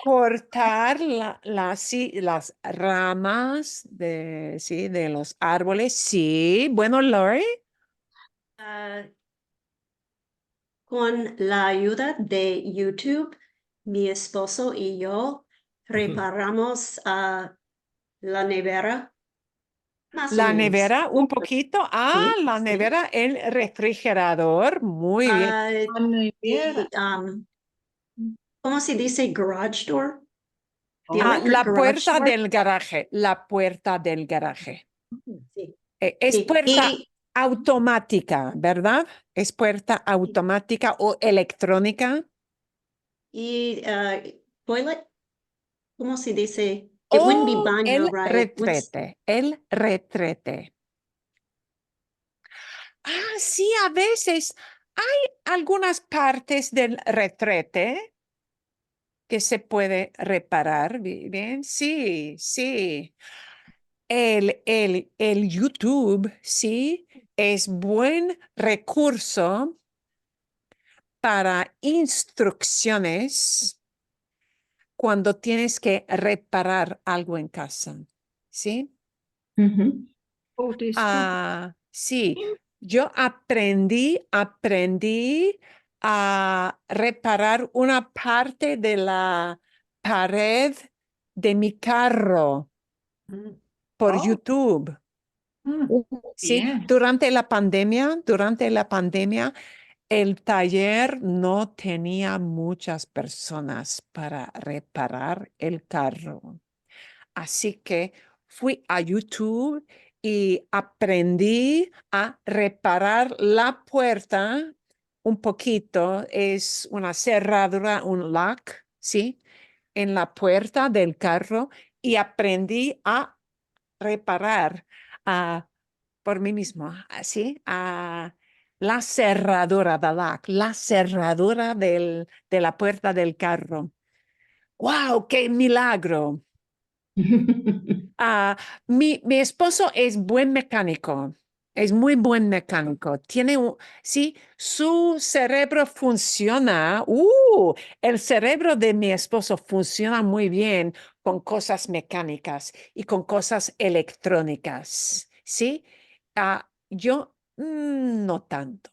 Cortar sí, las ramas sí, de los árboles. Sí, bueno, Lori. Con la ayuda de YouTube, mi esposo y yo reparamos la nevera. Más o La menos. nevera, un poquito. La nevera, el refrigerador. Muy bien. Y, ¿cómo se dice garage door? The Ah, electric la garage puerta door. del garaje. La puerta del garaje. Sí. Es Sí. puerta Y automática, ¿verdad? Es puerta automática o electrónica. toilet, ¿cómo se dice? It wouldn't be baño, El right? retrete. El retrete. Sí, a veces hay algunas partes del retrete que se puede reparar. Bien, sí, sí. El YouTube, sí, es buen recurso para instrucciones cuando tienes que reparar algo en casa, ¿sí? Sí, yo aprendí a reparar una parte de la pared de mi carro por YouTube. Sí, durante la pandemia, el taller no tenía muchas personas para reparar el carro. Así que fui a YouTube y aprendí a reparar la puerta un poquito. Es una cerradura, un lock, ¿sí? En la puerta del carro y aprendí a reparar por mí mismo, ¿sí? La cerradura del lock, la cerradura de la puerta del carro. ¡Wow! ¡Qué milagro! Mi esposo es buen mecánico, es muy buen mecánico. Sí, su cerebro funciona. El cerebro de mi esposo funciona muy bien con cosas mecánicas y con cosas electrónicas. Sí, yo no tanto,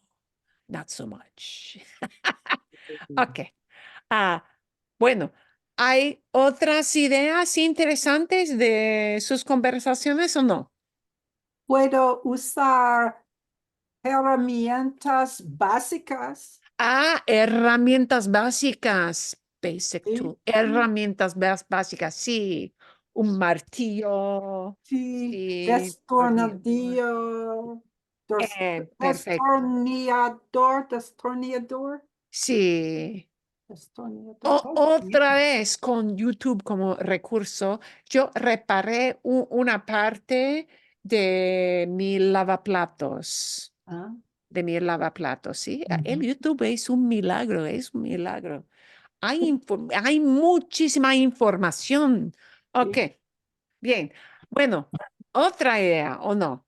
not so much. Ok. Bueno. ¿Hay otras ideas interesantes de sus conversaciones o no? Puedo usar herramientas básicas. Herramientas básicas. Basic tool. Herramientas básicas, sí. un martillo. Sí, Sí, destornillador. perfecto. Destornillador. Sí. Destornillador. Otra vez con YouTube como recurso, yo reparé una parte de mi lavaplatos. Ah, De mi lavaplatos, ¿sí? El YouTube es un milagro, es un milagro. Hay muchísima información. Ok, bien. Bueno, otra idea, ¿o no?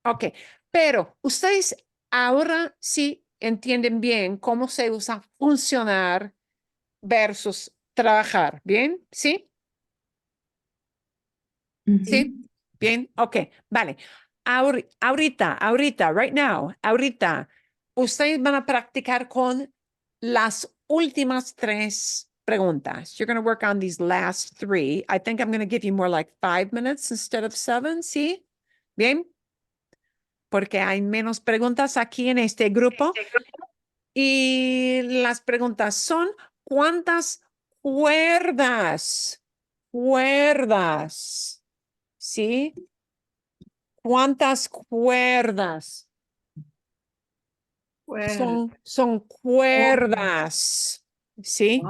Ok, pero ustedes ahora sí entienden bien cómo se usa funcionar versus trabajar, ¿bien? ¿Sí? ¿Sí? Bien, ok, vale. Ahorita, right now, ahorita, ustedes van a practicar con las últimas tres preguntas. You're going to work on these last three. I think I'm going to give you more like 5 minutes instead of 7, ¿sí? Bien, porque hay menos preguntas aquí en este grupo. Y las preguntas son, ¿cuántas cuerdas? Cuerdas. ¿Sí? ¿Cuántas cuerdas? Well, Son cuerdas. ¿Sí?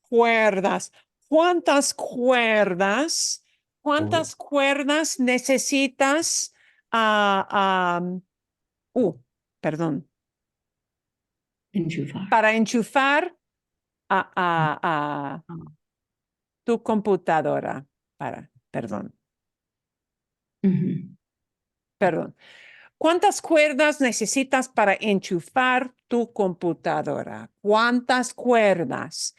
Cuerdas. ¿Cuántas cuerdas? ¿Cuántas cuerdas necesitas? ah, am, uh, Perdón. Enchufar. Para enchufar a tu computadora. Perdón. Perdón. ¿Cuántas cuerdas necesitas para enchufar tu computadora? ¿Cuántas cuerdas?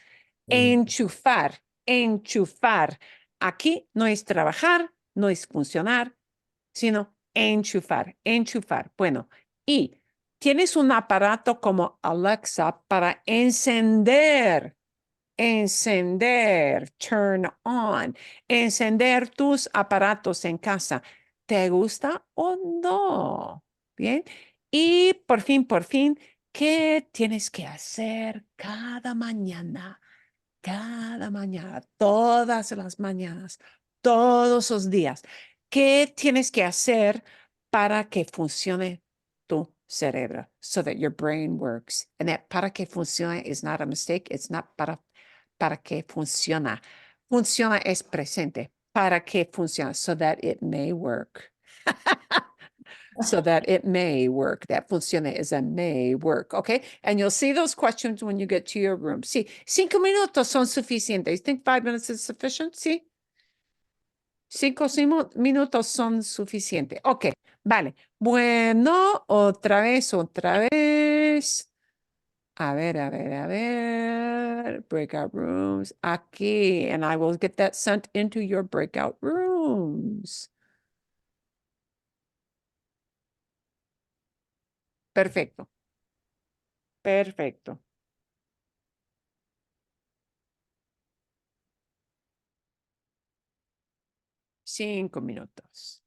Enchufar, enchufar. Aquí no es trabajar, no es funcionar, sino enchufar, enchufar. Bueno, y tienes un aparato como Alexa para encender, turn on, encender tus aparatos en casa. ¿Te gusta o no? Bien. Y por fin, ¿qué tienes que hacer cada mañana? Cada mañana, todas las mañanas, todos los días. ¿Qué tienes que hacer para que funcione tu cerebro? So that your brain works. And that para que funcione is not a mistake. It's not para que funciona. Funciona es presente. Para que funcione. So that it may work. So that it may work. That funcione is a may work, okay? And you'll see those questions when you get to your room. Sí, 5 minutos son suficientes. You think 5 minutes is sufficient? Sí. 5 minutos son suficientes. Ok, vale. Bueno, otra vez. A ver. Breakout rooms. Aquí. And I will get that sent into your breakout rooms. Perfecto. Perfecto. 5 minutos.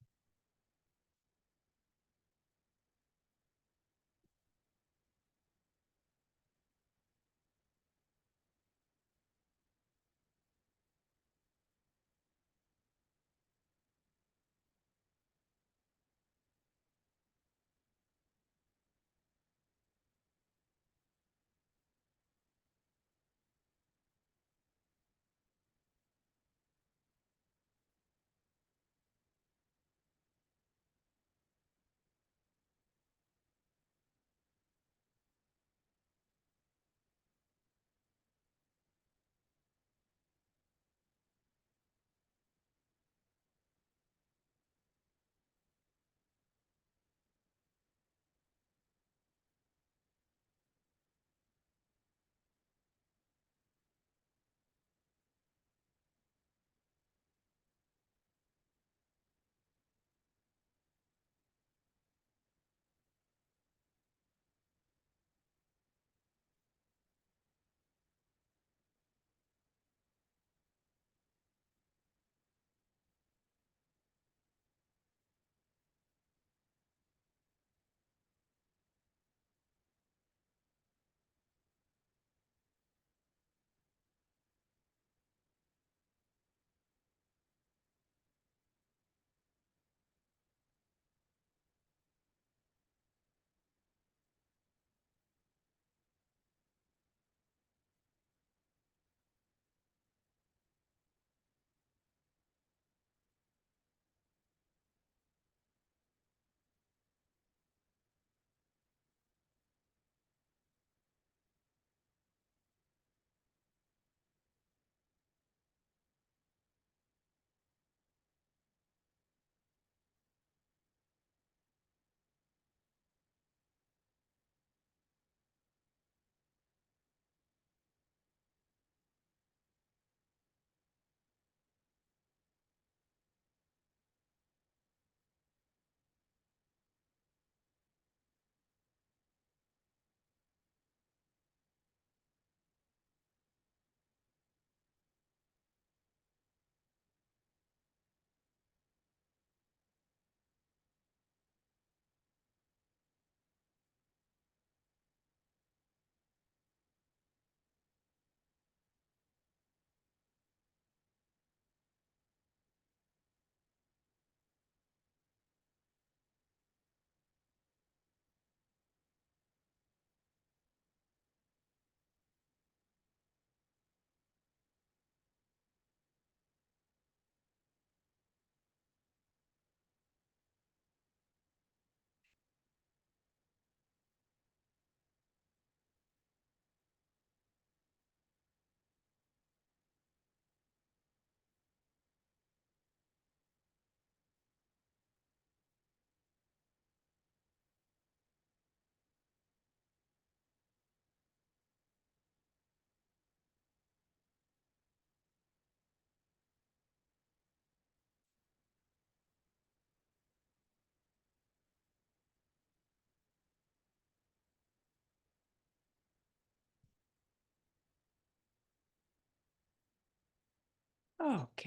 Ok.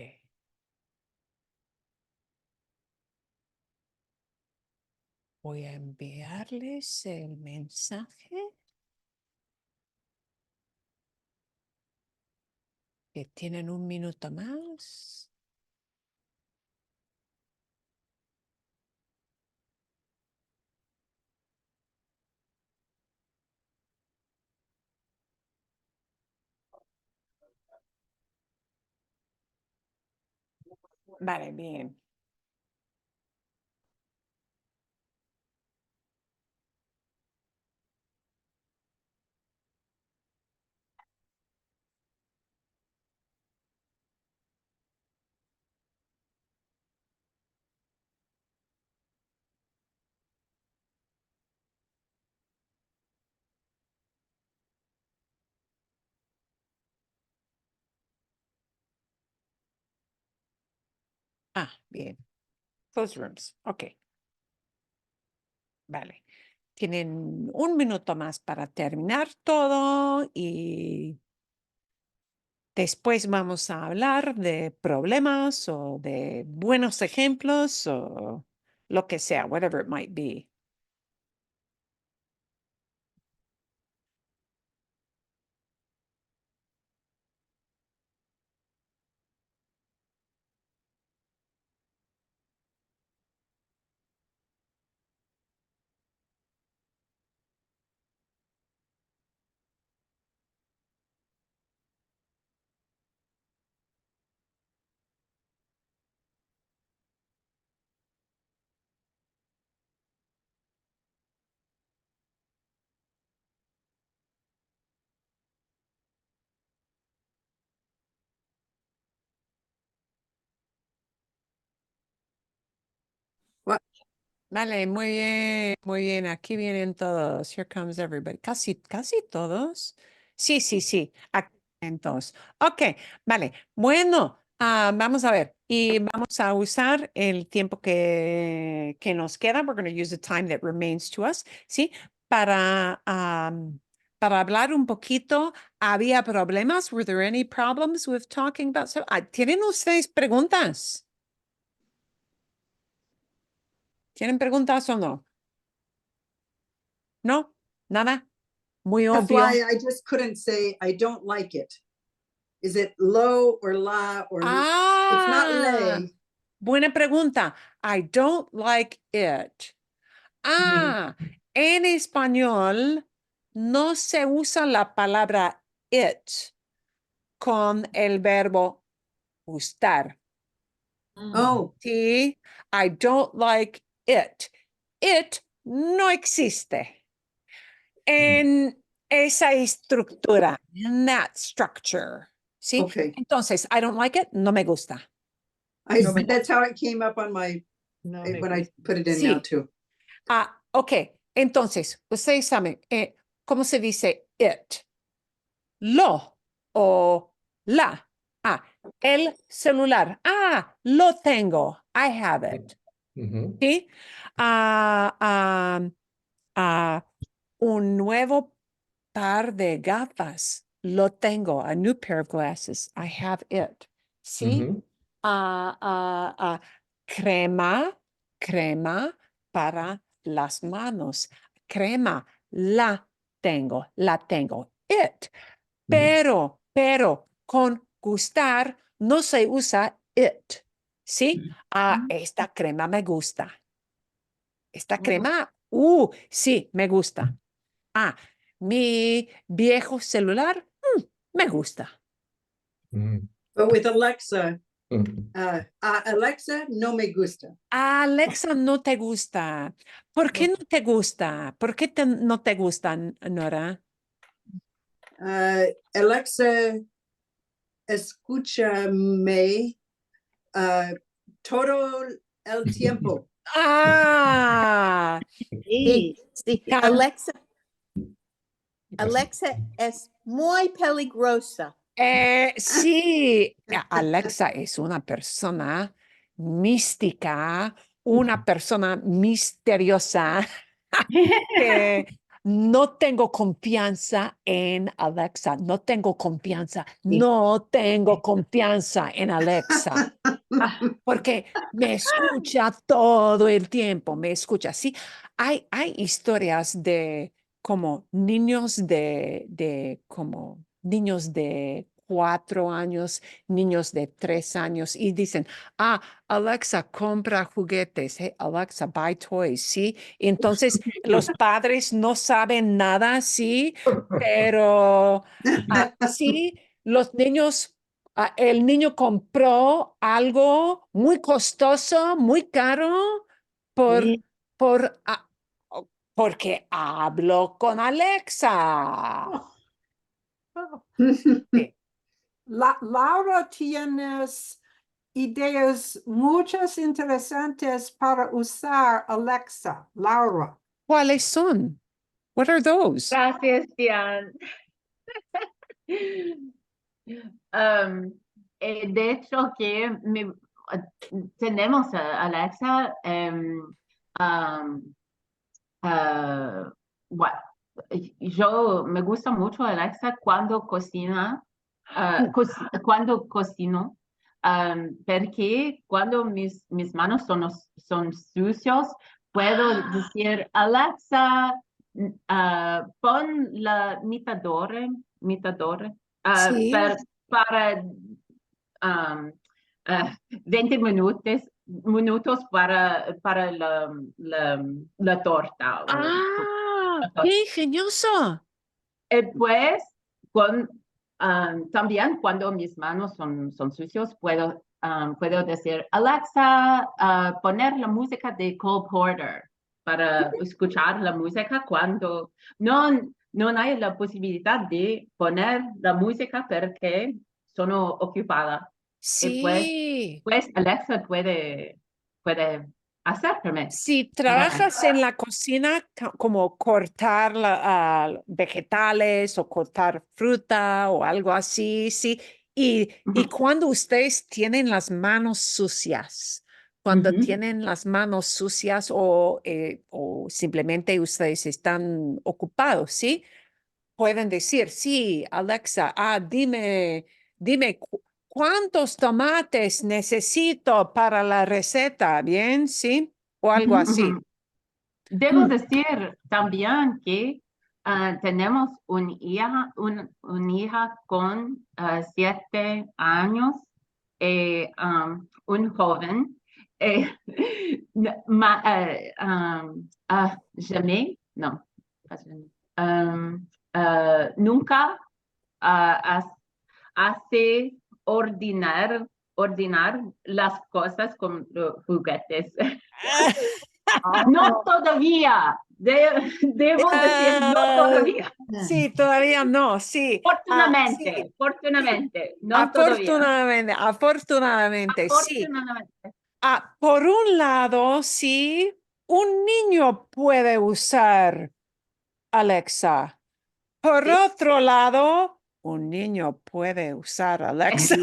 Voy a enviarles el mensaje que tienen un minuto más. Vale, bien. Ah, bien. Close rooms. Ok. Vale. Tienen un minuto más para terminar todo y después vamos a hablar de problemas o de buenos ejemplos o lo que sea, whatever it might be. Vale, muy bien. Aquí vienen todos. Here comes everybody. Casi todos. Sí, sí, sí. Aquí vienen todos. Ok, vale. Bueno, vamos a ver. Y vamos a usar el tiempo que nos queda. We're going to use the time that remains to us, ¿sí? Para hablar un poquito. ¿Había problemas? Were there any problems with talking about? ¿Tienen ustedes preguntas? ¿Tienen preguntas o no? ¿No? ¿Nada? Muy That's obvio. why I just couldn't say, I don't like it. Is it lo or la or it's not lay. Buena pregunta. I don't like it. En español no se usa la palabra it con el verbo gustar. Oh, Sí, I don't like it. It no existe en esa estructura, in that structure. ¿Sí? okay. Entonces, I don't like it, no me gusta. That's how it came up on my, when I put it in now Sí. too. Ok. Entonces, ustedes saben, ¿cómo se dice it? Lo o la. El celular. Lo tengo. I have it. ¿Sí? Un nuevo par de gafas. Lo tengo. A new pair of glasses. I have it. ¿Sí? Crema para las manos. Crema. La tengo. It. Pero, con gustar no se usa it. ¿Sí? Esta crema me gusta. Esta crema, sí, me gusta. Mi viejo celular, me gusta. But with Alexa, Alexa, no me gusta. Alexa, no te gusta. ¿Por qué no te gusta? ¿Por qué no te gusta, Nora? Alexa, escúchame todo el tiempo. Sí, sí. Alexa es muy peligrosa. Sí, Alexa es una persona mística, una persona misteriosa que no tengo confianza en Alexa, no tengo confianza, no tengo confianza en Alexa. Porque me escucha todo el tiempo, me escucha. Sí, hay historias de como niños como niños de 4 años, niños de 3 años, y dicen, Alexa, compra juguetes, hey, Alexa, buy toys, ¿sí? Entonces, los padres no saben nada, sí, pero sí, los niños el niño compró algo muy costoso, muy caro, por, Sí. por, porque habló con Alexa. Sí. Laura, tienes ideas muchas interesantes para usar Alexa. Laura. ¿Cuáles son? What are those? Gracias, Diane. De hecho, que tenemos a Alexa. Bueno, yo me gusta mucho Alexa cuando cocina, cuando cocino, porque cuando mis manos son sucios, puedo decir, Alexa, pon la mitadora Sí. para 20 minutos para la torta. ¡Qué ingenioso! Pues, también cuando mis manos son sucios, puedo decir, Alexa, poner la música de Cole Porter para escuchar la música cuando no hay la posibilidad de poner la música porque soy ocupada. Sí. Pues Alexa puede hacerme. Si trabajas en la cocina, como cortar vegetales o cortar fruta o algo así, sí. Y cuando ustedes tienen las manos sucias, cuando tienen las manos sucias o simplemente ustedes están ocupados, ¿sí? Pueden decir, sí, Alexa, dime, ¿cuántos tomates necesito para la receta? ¿Bien? ¿Sí? O algo así. Debo decir también que tenemos una hija con 7 años, un joven. Jamais, no, nunca hace ordenar las cosas con los juguetes. No todavía. Debo decir, no todavía. Sí, todavía no, sí. Fortunadamente, no todavía. Afortunadamente, sí. Por un lado, sí, un niño puede usar Alexa. Por otro lado, un niño puede usar Alexa.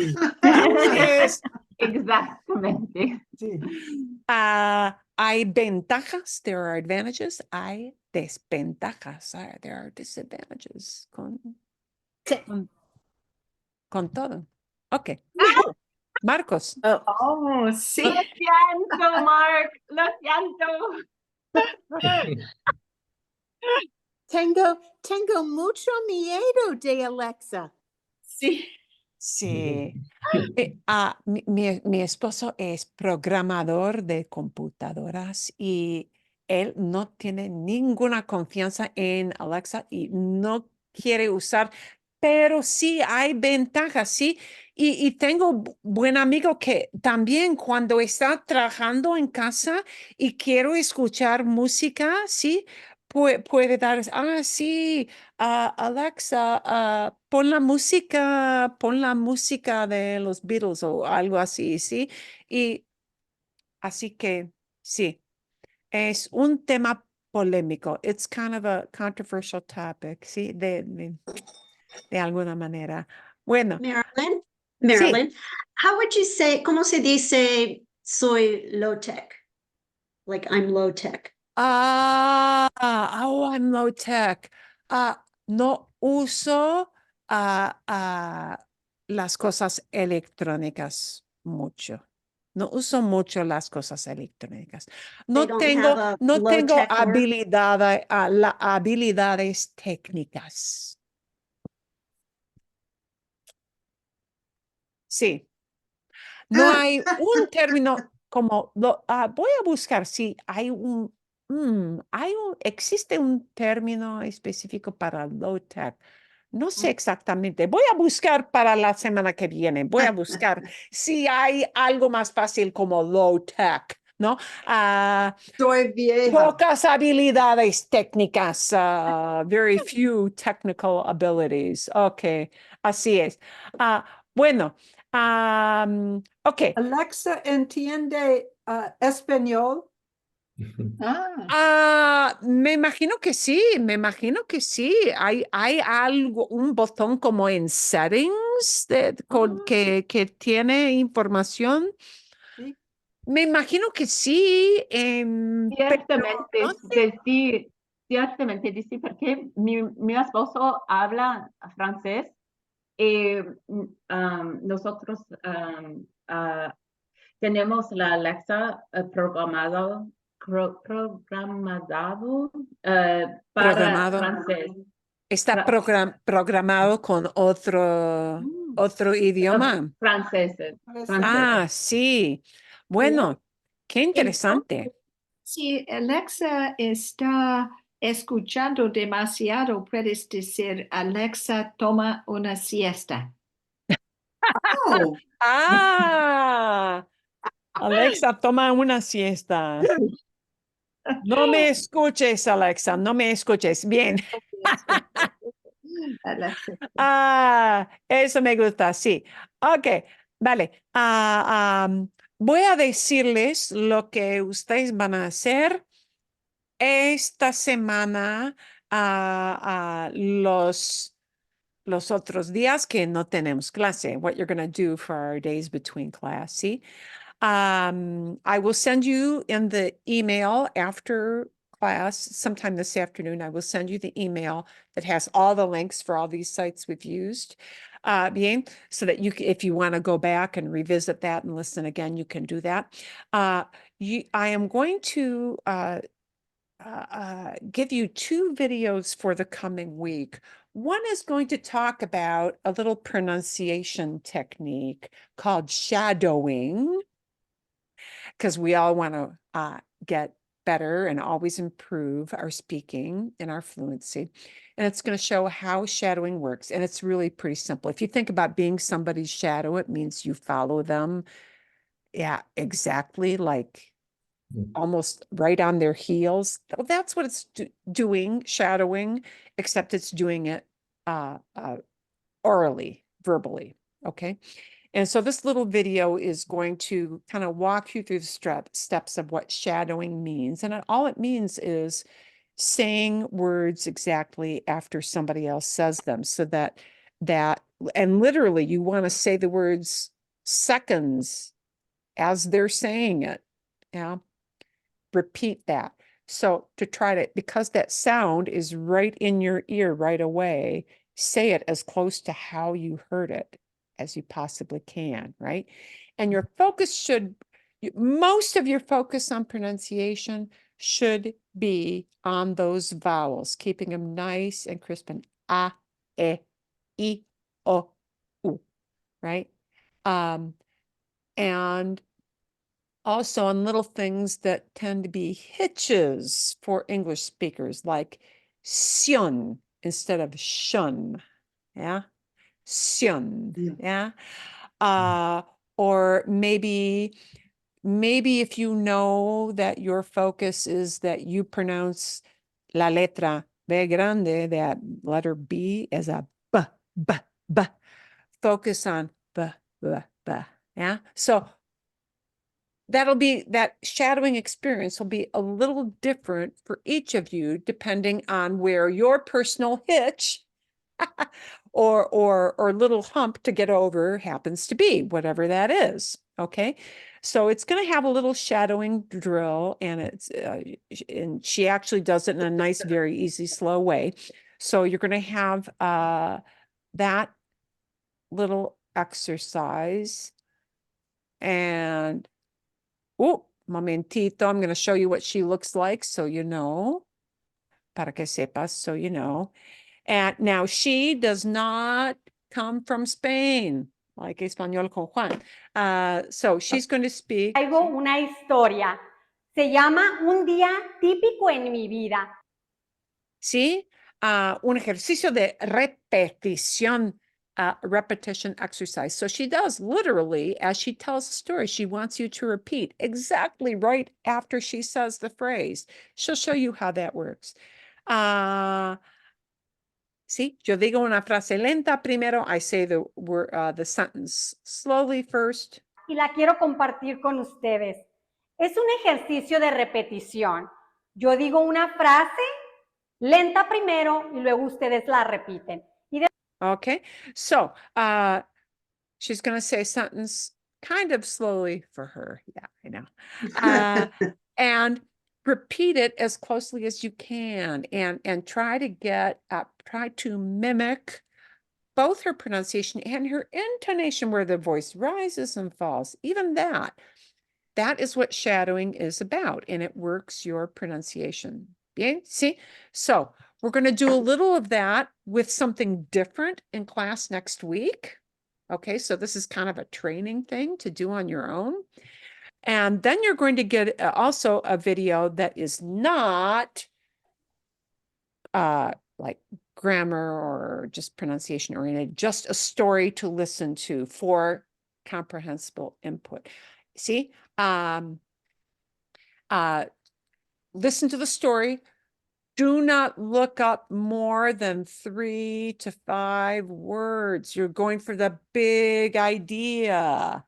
Exactamente. Sí. Hay ventajas, there are advantages. Hay desventajas, there are disadvantages con todo. Ok. Marcos. Oh, sí. Lo siento, Mark. Lo siento. Tengo mucho miedo de Alexa. Sí. Sí. Mi esposo es programador de computadoras y él no tiene ninguna confianza en Alexa y no quiere usar, pero sí hay ventajas, sí. Y tengo buen amigo que también cuando está trabajando en casa y quiero escuchar música, sí, puede dar, sí. Alexa, pon la música de los Beatles o algo así, ¿sí? Y así que sí, es un tema polémico. It's kind of a controversial topic, ¿sí? De alguna manera. Bueno. Marilyn, how would you say, ¿cómo se dice soy low tech? Like I'm low tech. Oh, I'm low tech. No uso las cosas electrónicas mucho. No uso mucho las cosas electrónicas. No don't tengo, have a no tengo low-tech word? habilidades técnicas. Sí. No hay un término como voy a buscar si hay existe un término específico para low tech. No sé exactamente. Voy a buscar para la semana que viene. Voy a buscar si hay algo más fácil como low tech, ¿no? Soy vieja. Pocas habilidades técnicas, very few technical abilities. Ok, así es. Bueno, ok. Alexa, ¿entiende español? Me imagino que sí, me imagino que sí. Hay algo, un botón como en settings que tiene información. Sí. Me imagino que sí. Ciertamente, sí, ciertamente, sí, porque mi esposo habla francés y nosotros tenemos la Alexa programado para Programado. francés. Está programado con otro idioma. Francés. Sí. Bueno, qué interesante. Si Alexa está escuchando demasiado, puedes decir, Alexa, toma una siesta. Oh, Alexa, toma una siesta. No me escuches, Alexa, no me escuches. Bien. Alexa. Eso me gusta, sí. Ok, vale. Voy a decirles lo que ustedes van a hacer esta semana, los otros días que no tenemos clase, what you're going to do for our days between class, ¿sí? I will send you in the email after class, sometime this afternoon, I will send you the email that has all the links for all these sites we've used, bien, so that if you want to go back and revisit that and listen again, you can do that. I am going to give you 2 videos for the coming week. One is going to talk about a little pronunciation technique called shadowing, because we all want to get better and always improve our speaking and our fluency. And it's going to show how shadowing works. And it's really pretty simple. If you think about being somebody's shadow, it means you follow them. Yeah, exactly. Like almost right on their heels. That's what it's doing, shadowing, except it's doing it orally, verbally. Okay. And so this little video is going to kind of walk you through the steps of what shadowing means. And all it means is saying words exactly after somebody else says them, so that and literally you want to say the words seconds as they're saying it. Yeah. Repeat that. So to try to, because that sound is right in your ear right away, say it as close to how you heard it as you possibly can, right? And your focus most of your focus on pronunciation should be on those vowels, keeping them nice and crisp and a, e, I, o, u, right? And also on little things that tend to be hitches for English speakers, like sion instead of shun. Yeah. Sion. Yeah. Or maybe if you know that your focus is that you pronounce la letra B grande, that letter B as a b, b, b. Focus on b, b, b. Yeah. So that shadowing experience will be a little different for each of you, depending on where your personal hitch or little hump to get over happens to be, whatever that is. Okay, so it's going to have a little shadowing drill, and and she actually does it in a nice, very easy, slow way. So you're going to have that little exercise, and momentito, I'm going to show you what she looks like, so you know, para que sepas, so you know. And now she does not come from Spain, like Español con Juan. So she's going to speak. Traigo una historia. Se llama Un día típico en mi vida. Sí, un ejercicio de repetición, repetition exercise. So she does literally, as she tells the story, she wants you to repeat exactly right after she says the phrase. She'll show you how that works. Sí, yo digo una frase lenta primero. I say the word, the sentence slowly first. Y la quiero compartir con ustedes. Es un ejercicio de repetición. Yo digo una frase lenta primero y luego ustedes la repiten. Okay, so she's going to say a sentence kind of slowly for her. Yeah, I know. And repeat it as closely as you can, and try to mimic both her pronunciation and her intonation, where the voice rises and falls. Even that is what shadowing is about, and it works your pronunciation. Bien, see? So we're going to do a little of that with something different in class next week. Okay, so this is kind of a training thing to do on your own. And then you're going to get also a video that is not like grammar or just pronunciation oriented, just a story to listen to for comprehensible input. See, listen to the story. Do not look up more than 3 to 5 words. You're going for the big idea.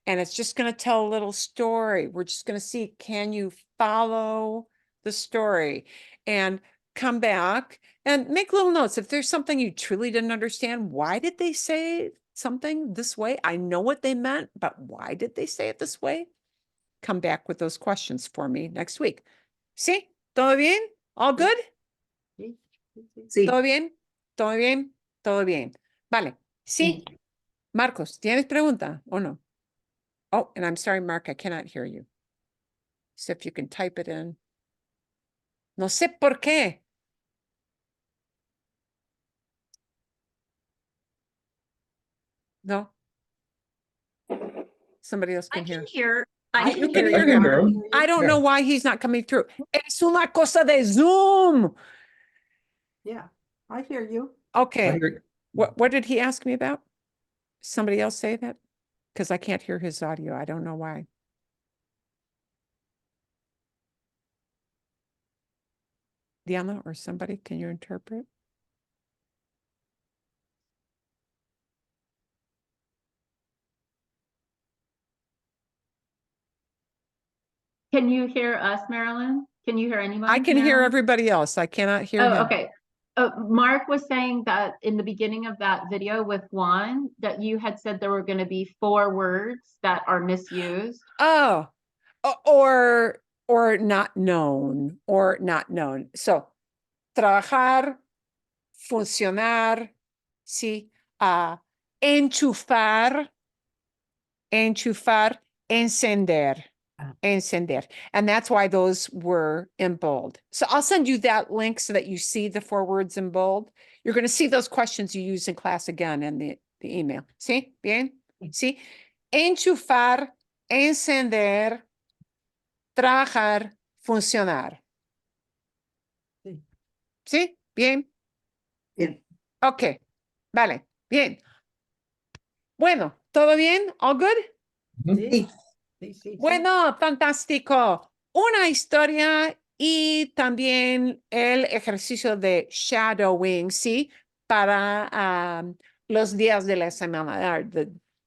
And it's just going to tell a little story. We're just going to see, can you follow the story? And come back and make little notes. If there's something you truly didn't understand, why did they say something this way? I know what they meant, but why did they say it this way? Come back with those questions for me next week. ¿Sí? ¿Todo bien? All good? Sí. ¿Todo bien? ¿Todo bien? ¿Todo bien? Vale. Sí. Marcos, ¿tienes pregunta o no? Oh, and I'm sorry, Mark, I cannot hear you. So if you can type it in. No sé por qué. No. Somebody else can hear. You can hear him. I don't know why he's not coming through. Es una cosa de Zoom. Yeah, I hear you. Okay. What did he ask me about? Somebody else say that? Because I can't hear his audio. I don't know why. Diana or somebody, can you interpret? Can you hear us, Marilyn? Can you hear anyone? I can hear Marilyn? everybody else. I cannot hear him. Okay. Mark was saying that in the beginning of that video with Juan, that you had said there were going to be 4 words that are misused. Oh, or not known, or not known. So, trabajar, funcionar, sí, enchufar, encender. Encender. And that's why those were in bold. So I'll send you that link so that you see the 4 words in bold. You're going to see those questions you use in class again in the email. ¿Sí? Bien? ¿Sí? Enchufar, encender, trabajar, funcionar. Sí. ¿Sí? Bien. Bien. Ok. Vale. Bien. Bueno, ¿todo bien? All good? Sí. Bueno, fantástico. Una historia y también el ejercicio de shadowing, ¿sí? Para los días de la semana,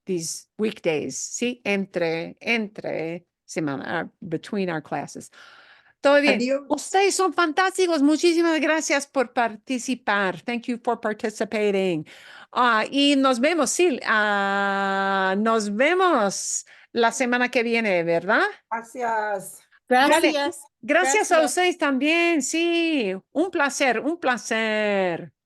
these weekdays, ¿sí? Entre semana, between our classes. Todo bien. Adiós. Ustedes son fantásticos. Muchísimas gracias por participar. Thank you for participating. Y nos vemos, sí. Nos vemos la semana que viene, ¿verdad? Gracias. Gracias. Gracias a ustedes también, sí. Un placer, un placer.